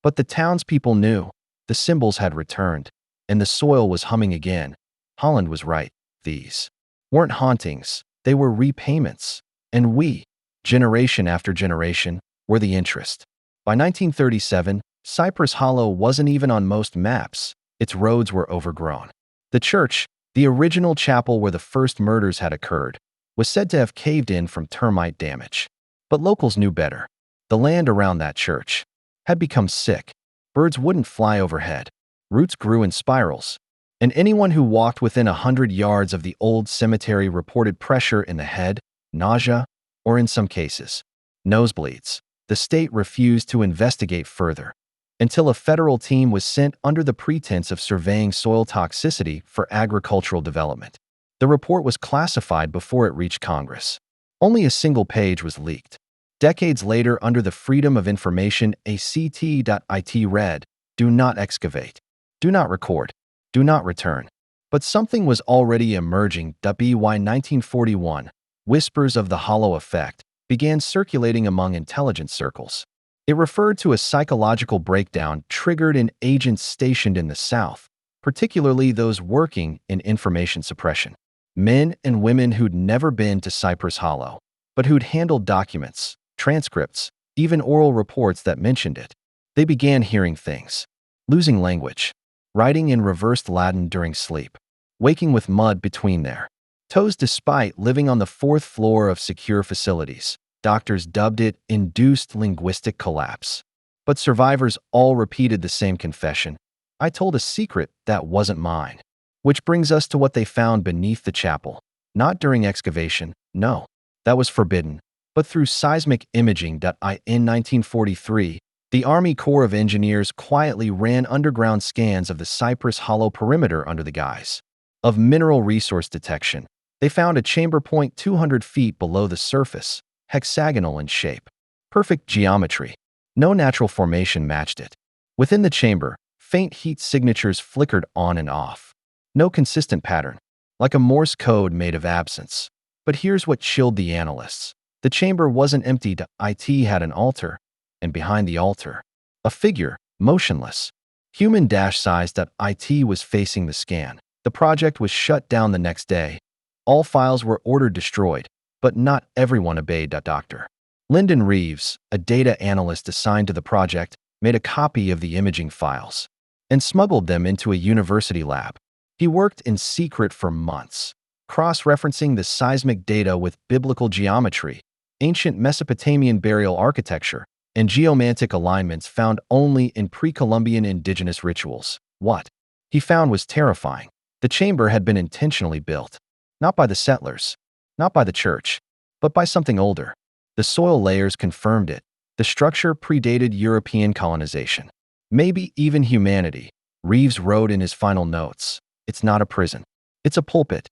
But the townspeople knew. The symbols had returned, and the soil was humming again. Holland was right. These weren't hauntings. They were repayments. And we, generation after generation, were the interest. By 1937, Cypress Hollow wasn't even on most maps. Its roads were overgrown. The church, the original chapel where the first murders had occurred, was said to have caved in from termite damage. But locals knew better. The land around that church had become sick. Birds wouldn't fly overhead. Roots grew in spirals. And anyone who walked within 100 yards of the old cemetery reported pressure in the head, nausea, or in some cases, nosebleeds. The state refused to investigate further until a federal team was sent under the pretense of surveying soil toxicity for agricultural development. The report was classified before it reached Congress. Only a single page was leaked. Decades later, under the Freedom of Information, ACT.IT read, "Do not excavate. Do not record. Do not return." But something was already emerging. By 1941, whispers of the hollow effect began circulating among intelligence circles. It referred to a psychological breakdown triggered in agents stationed in the South, particularly those working in information suppression. Men and women who'd never been to Cypress Hollow, but who'd handled documents, transcripts, even oral reports that mentioned it. They began hearing things, losing language, writing in reversed Latin during sleep, waking with mud between their toes despite living on the fourth floor of secure facilities. Doctors dubbed it induced linguistic collapse. But survivors all repeated the same confession. "I told a secret that wasn't mine." Which brings us to what they found beneath the chapel. Not during excavation, no, that was forbidden, but through seismic imaging. In 1943, the Army Corps of Engineers quietly ran underground scans of the Cypress Hollow perimeter under the guise of mineral resource detection. They found a chamber point 200 feet below the surface, hexagonal in shape. Perfect geometry. No natural formation matched it. Within the chamber, faint heat signatures flickered on and off. No consistent pattern, like a Morse code made of absence. But here's what chilled the analysts. The chamber wasn't empty. It had an altar, and behind the altar, a figure, motionless. Human-sized. It was facing the scan. The project was shut down the next day. All files were ordered destroyed, but not everyone obeyed. Dr. Lyndon Reeves, a data analyst assigned to the project, made a copy of the imaging files and smuggled them into a university lab. He worked in secret for months, cross-referencing the seismic data with biblical geometry, ancient Mesopotamian burial architecture, and geomantic alignments found only in pre-Columbian indigenous rituals. What he found was terrifying. The chamber had been intentionally built, not by the settlers, not by the church, but by something older. The soil layers confirmed it. The structure predated European colonization, maybe even humanity. Reeves wrote in his final notes, "It's not a prison. It's a pulpit."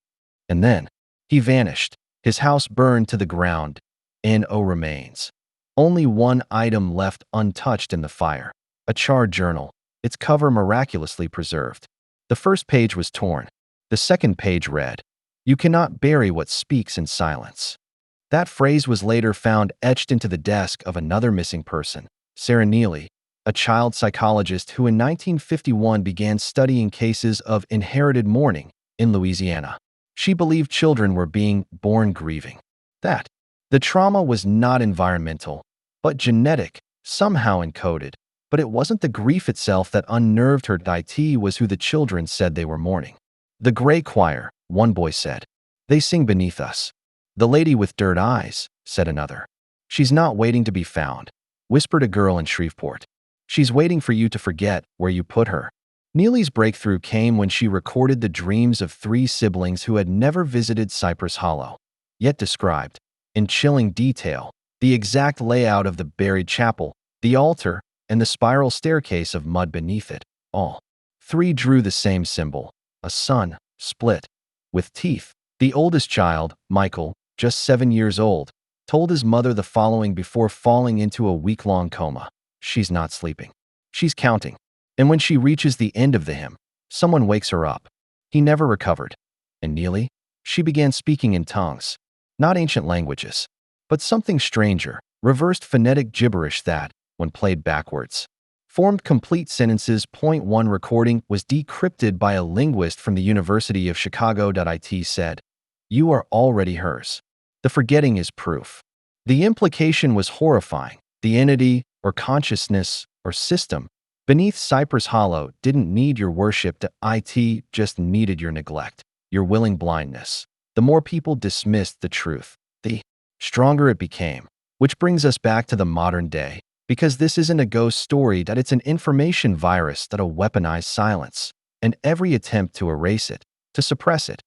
And then he vanished. His house burned to the ground. No remains. Only one item left untouched in the fire, a charred journal, its cover miraculously preserved. The first page was torn. The second page read, "You cannot bury what speaks in silence." That phrase was later found etched into the desk of another missing person, Sarah Neely, a child psychologist who in 1951 began studying cases of inherited mourning in Louisiana. She believed children were being born grieving. That the trauma was not environmental, but genetic, somehow encoded. But it wasn't the grief itself that unnerved her. It was who the children said they were mourning. "The gray choir," one boy said. "They sing beneath us." "The lady with dirt eyes," said another. "She's not waiting to be found," whispered a girl in Shreveport. "She's waiting for you to forget where you put her." Neely's breakthrough came when she recorded the dreams of 3 siblings who had never visited Cypress Hollow, yet described, in chilling detail, the exact layout of the buried chapel, the altar, and the spiral staircase of mud beneath it. All 3 drew the same symbol, a sun, split, with teeth. The oldest child, Michael, just 7 years old, told his mother the following before falling into a week-long coma. "She's not sleeping. She's counting. And when she reaches the end of the hymn, someone wakes her up." He never recovered. And Neely? She began speaking in tongues. Not ancient languages, but something stranger, reversed phonetic gibberish that, when played backwards, formed complete sentences. One recording was decrypted by a linguist from the University of Chicago. It said, "You are already hers. The forgetting is proof." The implication was horrifying. The entity, or consciousness, or system, beneath Cypress Hollow didn't need your worship. It just needed your neglect, your willing blindness. The more people dismissed the truth, the stronger it became. Which brings us back to the modern day, because this isn't a ghost story. It's an information virus that a weaponized silence, and every attempt to erase it, to suppress it,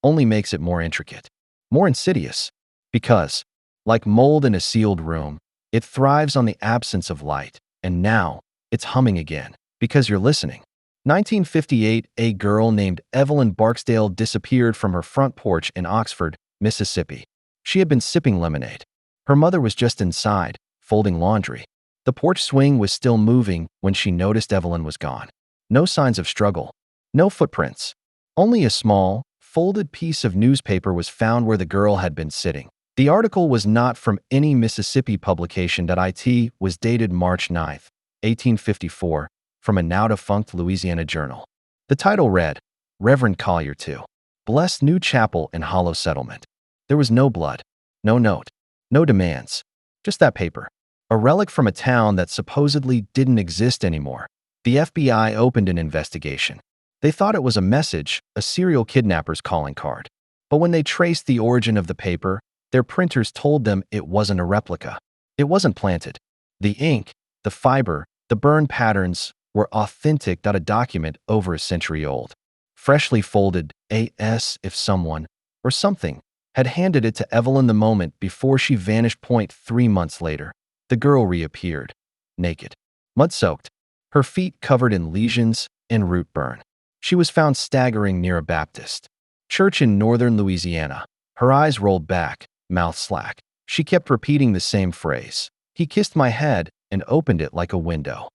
only makes it more intricate, more insidious. Because, like mold in a sealed room, it thrives on the absence of light. And now, it's humming again, because you're listening. 1958, a girl named Evelyn Barksdale disappeared from her front porch in Oxford, Mississippi. She had been sipping lemonade. Her mother was just inside, folding laundry. The porch swing was still moving when she noticed Evelyn was gone. No signs of struggle. No footprints. Only a small, folded piece of newspaper was found where the girl had been sitting. The article was not from any Mississippi publication. It was dated March 9, 1854, from a now-defunct Louisiana journal. The title read, Reverend Collier to Bless New Chapel in Hollow Settlement. There was no blood, no note, no demands, just that paper. A relic from a town that supposedly didn't exist anymore. The FBI opened an investigation. They thought it was a message, a serial kidnapper's calling card. But when they traced the origin of the paper, their printers told them it wasn't a replica. It wasn't planted. The ink, the fiber, the burn patterns were authentic. A document over a century old. Freshly folded, as if someone, or something, had handed it to Evelyn the moment before she vanished. 3 months later, the girl reappeared, naked, mud-soaked, her feet covered in lesions and root burn. She was found staggering near a Baptist church in northern Louisiana. Her eyes rolled back, mouth slack. She kept repeating the same phrase. He kissed my head and opened it like a window.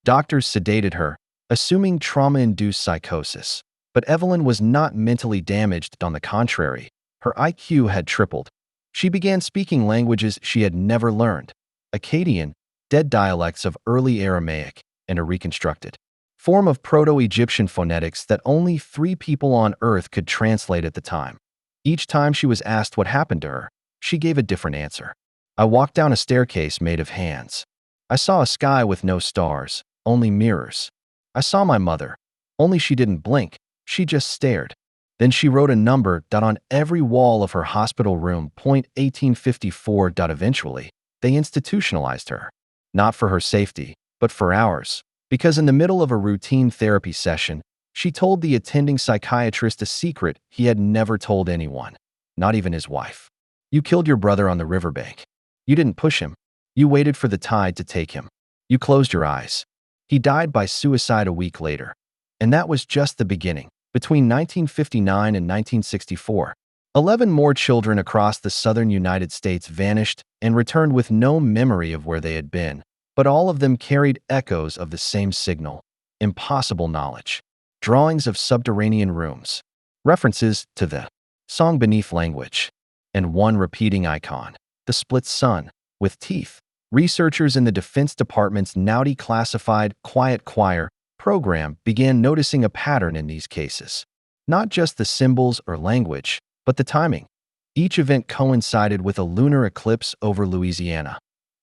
Doctors sedated her, assuming trauma-induced psychosis. But Evelyn was not mentally damaged. On the contrary, her IQ had tripled. She began speaking languages she had never learned. Akkadian, dead dialects of early Aramaic, and a reconstructed form of Proto-Egyptian phonetics that only 3 people on Earth could translate at the time. Each time she was asked what happened to her, she gave a different answer. I walked down a staircase made of hands. I saw a sky with no stars, only mirrors. I saw my mother, only she didn't blink, she just stared. Then she wrote a number on every wall of her hospital room. 1854. Eventually, they institutionalized her. Not for her safety, but for ours. Because in the middle of a routine therapy session, she told the attending psychiatrist a secret he had never told anyone, not even his wife. You killed your brother on the riverbank. You didn't push him. You waited for the tide to take him. You closed your eyes. He died by suicide a week later. And that was just the beginning. Between 1959 and 1964, 11 more children across the southern United States vanished and returned with no memory of where they had been. But all of them carried echoes of the same signal, impossible knowledge, drawings of subterranean rooms, references to the song beneath language, and one repeating icon, the split sun, with teeth. Researchers in the Defense Department's now declassified Quiet Choir program began noticing a pattern in these cases. Not just the symbols or language, but the timing. Each event coincided with a lunar eclipse over Louisiana.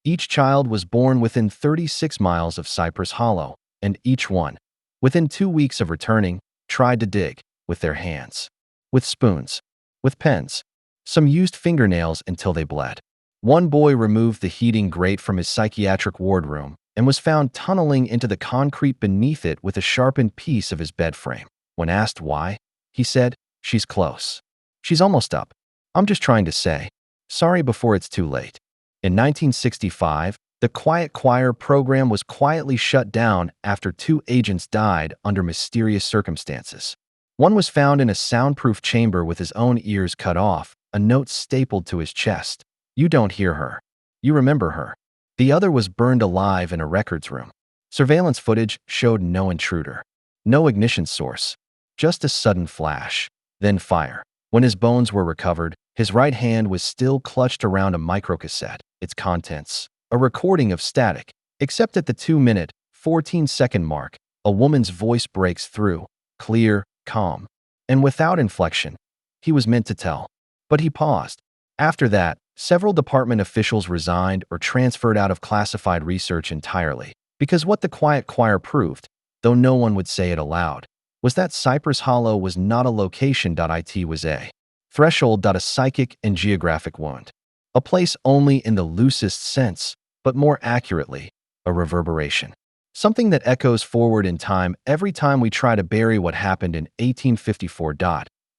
Each child was born within 36 miles of Cypress Hollow, and each one, within 2 weeks of returning, tried to dig with their hands, with spoons, with pens. Some used fingernails until they bled. One boy removed the heating grate from his psychiatric ward room and was found tunneling into the concrete beneath it with a sharpened piece of his bed frame. When asked why, he said, "She's close. She's almost up. I'm just trying to say, sorry before it's too late." In 1965, the Quiet Choir program was quietly shut down after 2 agents died under mysterious circumstances. One was found in a soundproof chamber with his own ears cut off, a note stapled to his chest. You don't hear her. You remember her. The other was burned alive in a records room. Surveillance footage showed no intruder, no ignition source, just a sudden flash, then fire. When his bones were recovered, his right hand was still clutched around a microcassette, its contents, a recording of static. Except at the 2-minute, 14-second mark, a woman's voice breaks through, clear, calm, and without inflection. He was meant to tell. But he paused. After that, several department officials resigned or transferred out of classified research entirely, because what the Quiet Choir proved, though no one would say it aloud, was that Cypress Hollow was not a location. It was a threshold. A psychic and geographic wound. A place only in the loosest sense, but more accurately, a reverberation. Something that echoes forward in time every time we try to bury what happened in 1854.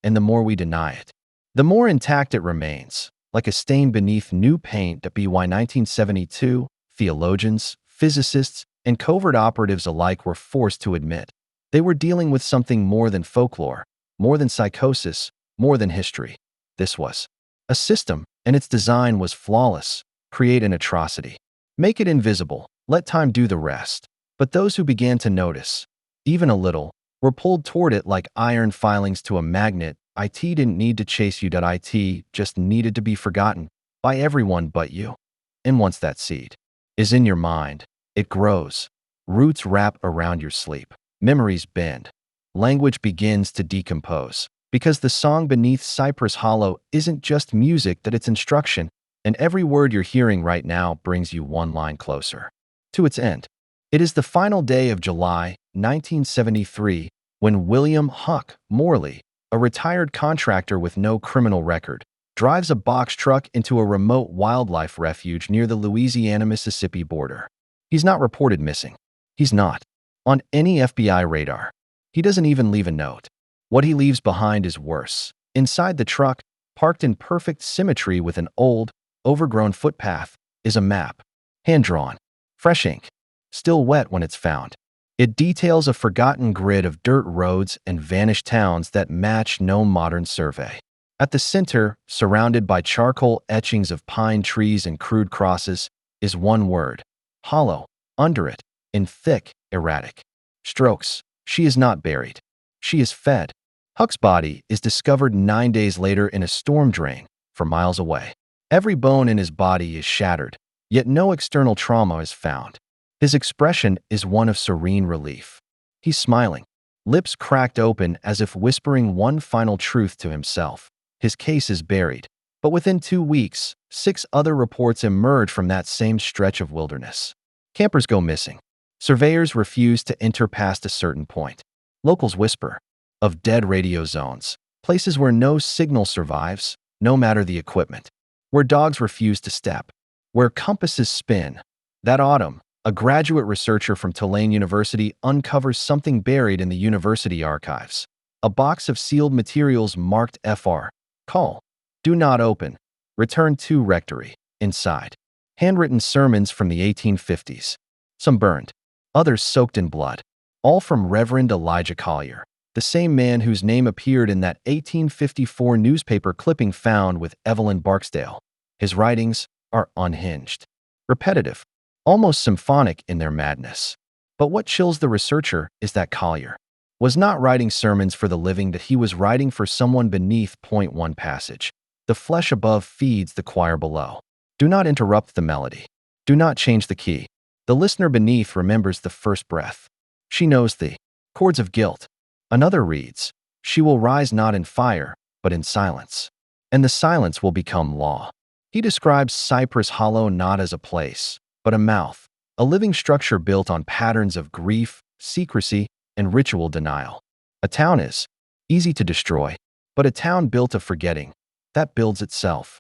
And the more we deny it, the more intact it remains, like a stain beneath new paint. By 1972, theologians, physicists, and covert operatives alike were forced to admit they were dealing with something more than folklore, more than psychosis, more than history. This was a system, and its design was flawless. Create an atrocity. Make it invisible. Let time do the rest. But those who began to notice, even a little, were pulled toward it like iron filings to a magnet. It didn't need to chase you. It just needed to be forgotten by everyone but you. And once that seed is in your mind, it grows. Roots wrap around your sleep. Memories bend. Language begins to decompose. Because the song beneath Cypress Hollow isn't just music, that it's instruction, and every word you're hearing right now brings you one line closer to its end. It is the final day of July, 1973, when William Huck Morley, a retired contractor with no criminal record, drives a box truck into a remote wildlife refuge near the Louisiana-Mississippi border. He's not reported missing. He's not on any FBI radar. He doesn't even leave a note. What he leaves behind is worse. Inside the truck, parked in perfect symmetry with an old, overgrown footpath, is a map. Hand-drawn. Fresh ink. Still wet when it's found. It details a forgotten grid of dirt roads and vanished towns that match no modern survey. At the center, surrounded by charcoal etchings of pine trees and crude crosses, is one word. Hollow. Under it, in thick, erratic strokes, she is not buried. She is fed. Huck's body is discovered 9 days later in a storm drain, for miles away. Every bone in his body is shattered, yet no external trauma is found. His expression is one of serene relief. He's smiling, lips cracked open as if whispering one final truth to himself. His case is buried. But within 2 weeks, 6 other reports emerge from that same stretch of wilderness. Campers go missing. Surveyors refuse to enter past a certain point. Locals whisper of dead radio zones, places where no signal survives, no matter the equipment, where dogs refuse to step, where compasses spin. That autumn, a graduate researcher from Tulane University uncovers something buried in the university archives. A box of sealed materials marked FR. Call. Do not open. Return to rectory. Inside. Handwritten sermons from the 1850s. Some burned. Others soaked in blood. All from Reverend Elijah Collier, the same man whose name appeared in that 1854 newspaper clipping found with Evelyn Barksdale. His writings are unhinged, repetitive, almost symphonic in their madness. But what chills the researcher is that Collier was not writing sermons for the living, that he was writing for someone beneath. Point 1 passage. The flesh above feeds the choir below. Do not interrupt the melody. Do not change the key. The listener beneath remembers the first breath. She knows the chords of guilt. Another reads, she will rise not in fire, but in silence. And the silence will become law. He describes Cypress Hollow not as a place, but a mouth, a living structure built on patterns of grief, secrecy, and ritual denial. A town is easy to destroy, but a town built of forgetting, that builds itself.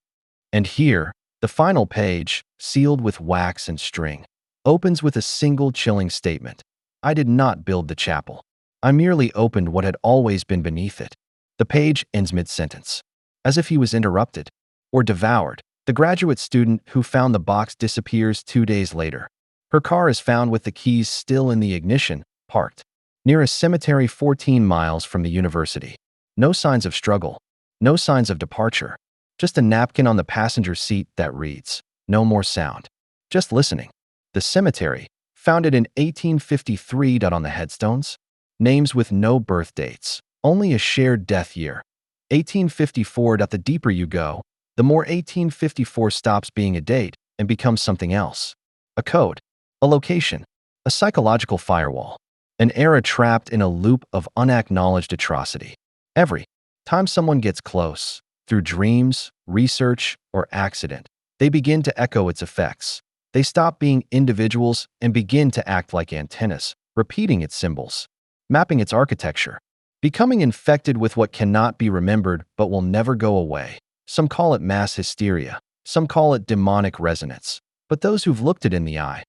And here, the final page, sealed with wax and string, opens with a single chilling statement. I did not build the chapel. I merely opened what had always been beneath it. The page ends mid-sentence, as if he was interrupted or devoured. The graduate student who found the box disappears 2 days later. Her car is found with the keys still in the ignition, parked near a cemetery 14 miles from the university. No signs of struggle, no signs of departure, just a napkin on the passenger seat that reads, no more sound, just listening. The cemetery, founded in 1853. On the headstones, names with no birth dates, only a shared death year. 1854. The deeper you go, the more 1854 stops being a date and becomes something else. A code, a location, a psychological firewall, an era trapped in a loop of unacknowledged atrocity. Every time someone gets close, through dreams, research, or accident, they begin to echo its effects. They stop being individuals and begin to act like antennas, repeating its symbols, mapping its architecture, becoming infected with what cannot be remembered but will never go away. Some call it mass hysteria, some call it demonic resonance. But those who've looked it in the eye,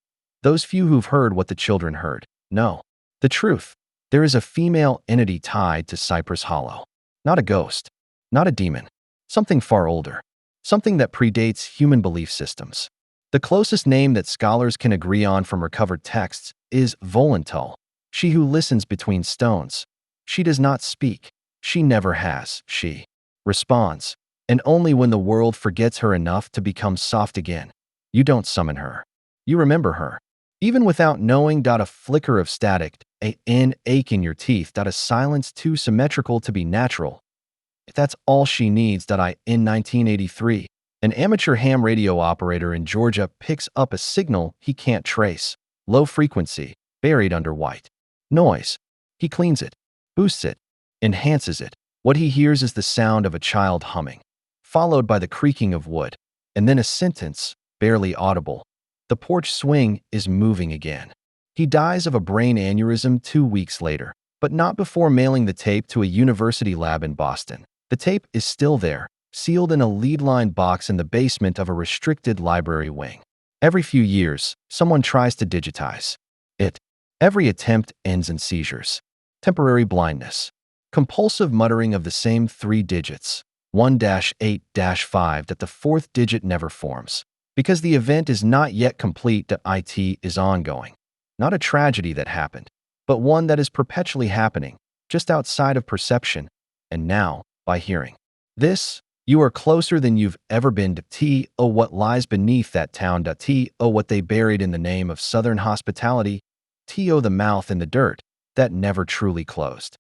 those few who've heard what the children heard, know the truth. There is a female entity tied to Cypress Hollow. Not a ghost, not a demon, something far older, something that predates human belief systems. The closest name that scholars can agree on from recovered texts is Volantul, she who listens between stones. She does not speak. She never has. She responds. And only when the world forgets her enough to become soft again. You don't summon her. You remember her. Even without knowing. A flicker of static, an ache in your teeth. A silence too symmetrical to be natural. If that's all she needs. In 1983, an amateur ham radio operator in Georgia picks up a signal he can't trace. Low frequency, buried under white noise. He cleans it, boosts it, enhances it. What he hears is the sound of a child humming, followed by the creaking of wood, and then a sentence, barely audible. The porch swing is moving again. He dies of a brain aneurysm 2 weeks later, but not before mailing the tape to a university lab in Boston. The tape is still there, sealed in a lead-lined box in the basement of a restricted library wing. Every few years, someone tries to digitize it. Every attempt ends in seizures, temporary blindness, compulsive muttering of the same 3 digits, 1-8-5, that the 4th digit never forms. Because the event is not yet complete. It is ongoing. Not a tragedy that happened, but one that is perpetually happening, just outside of perception, and now, by hearing this, you are closer than you've ever been to what lies beneath that town. What they buried in the name of Southern hospitality. The mouth in the dirt that never truly closed.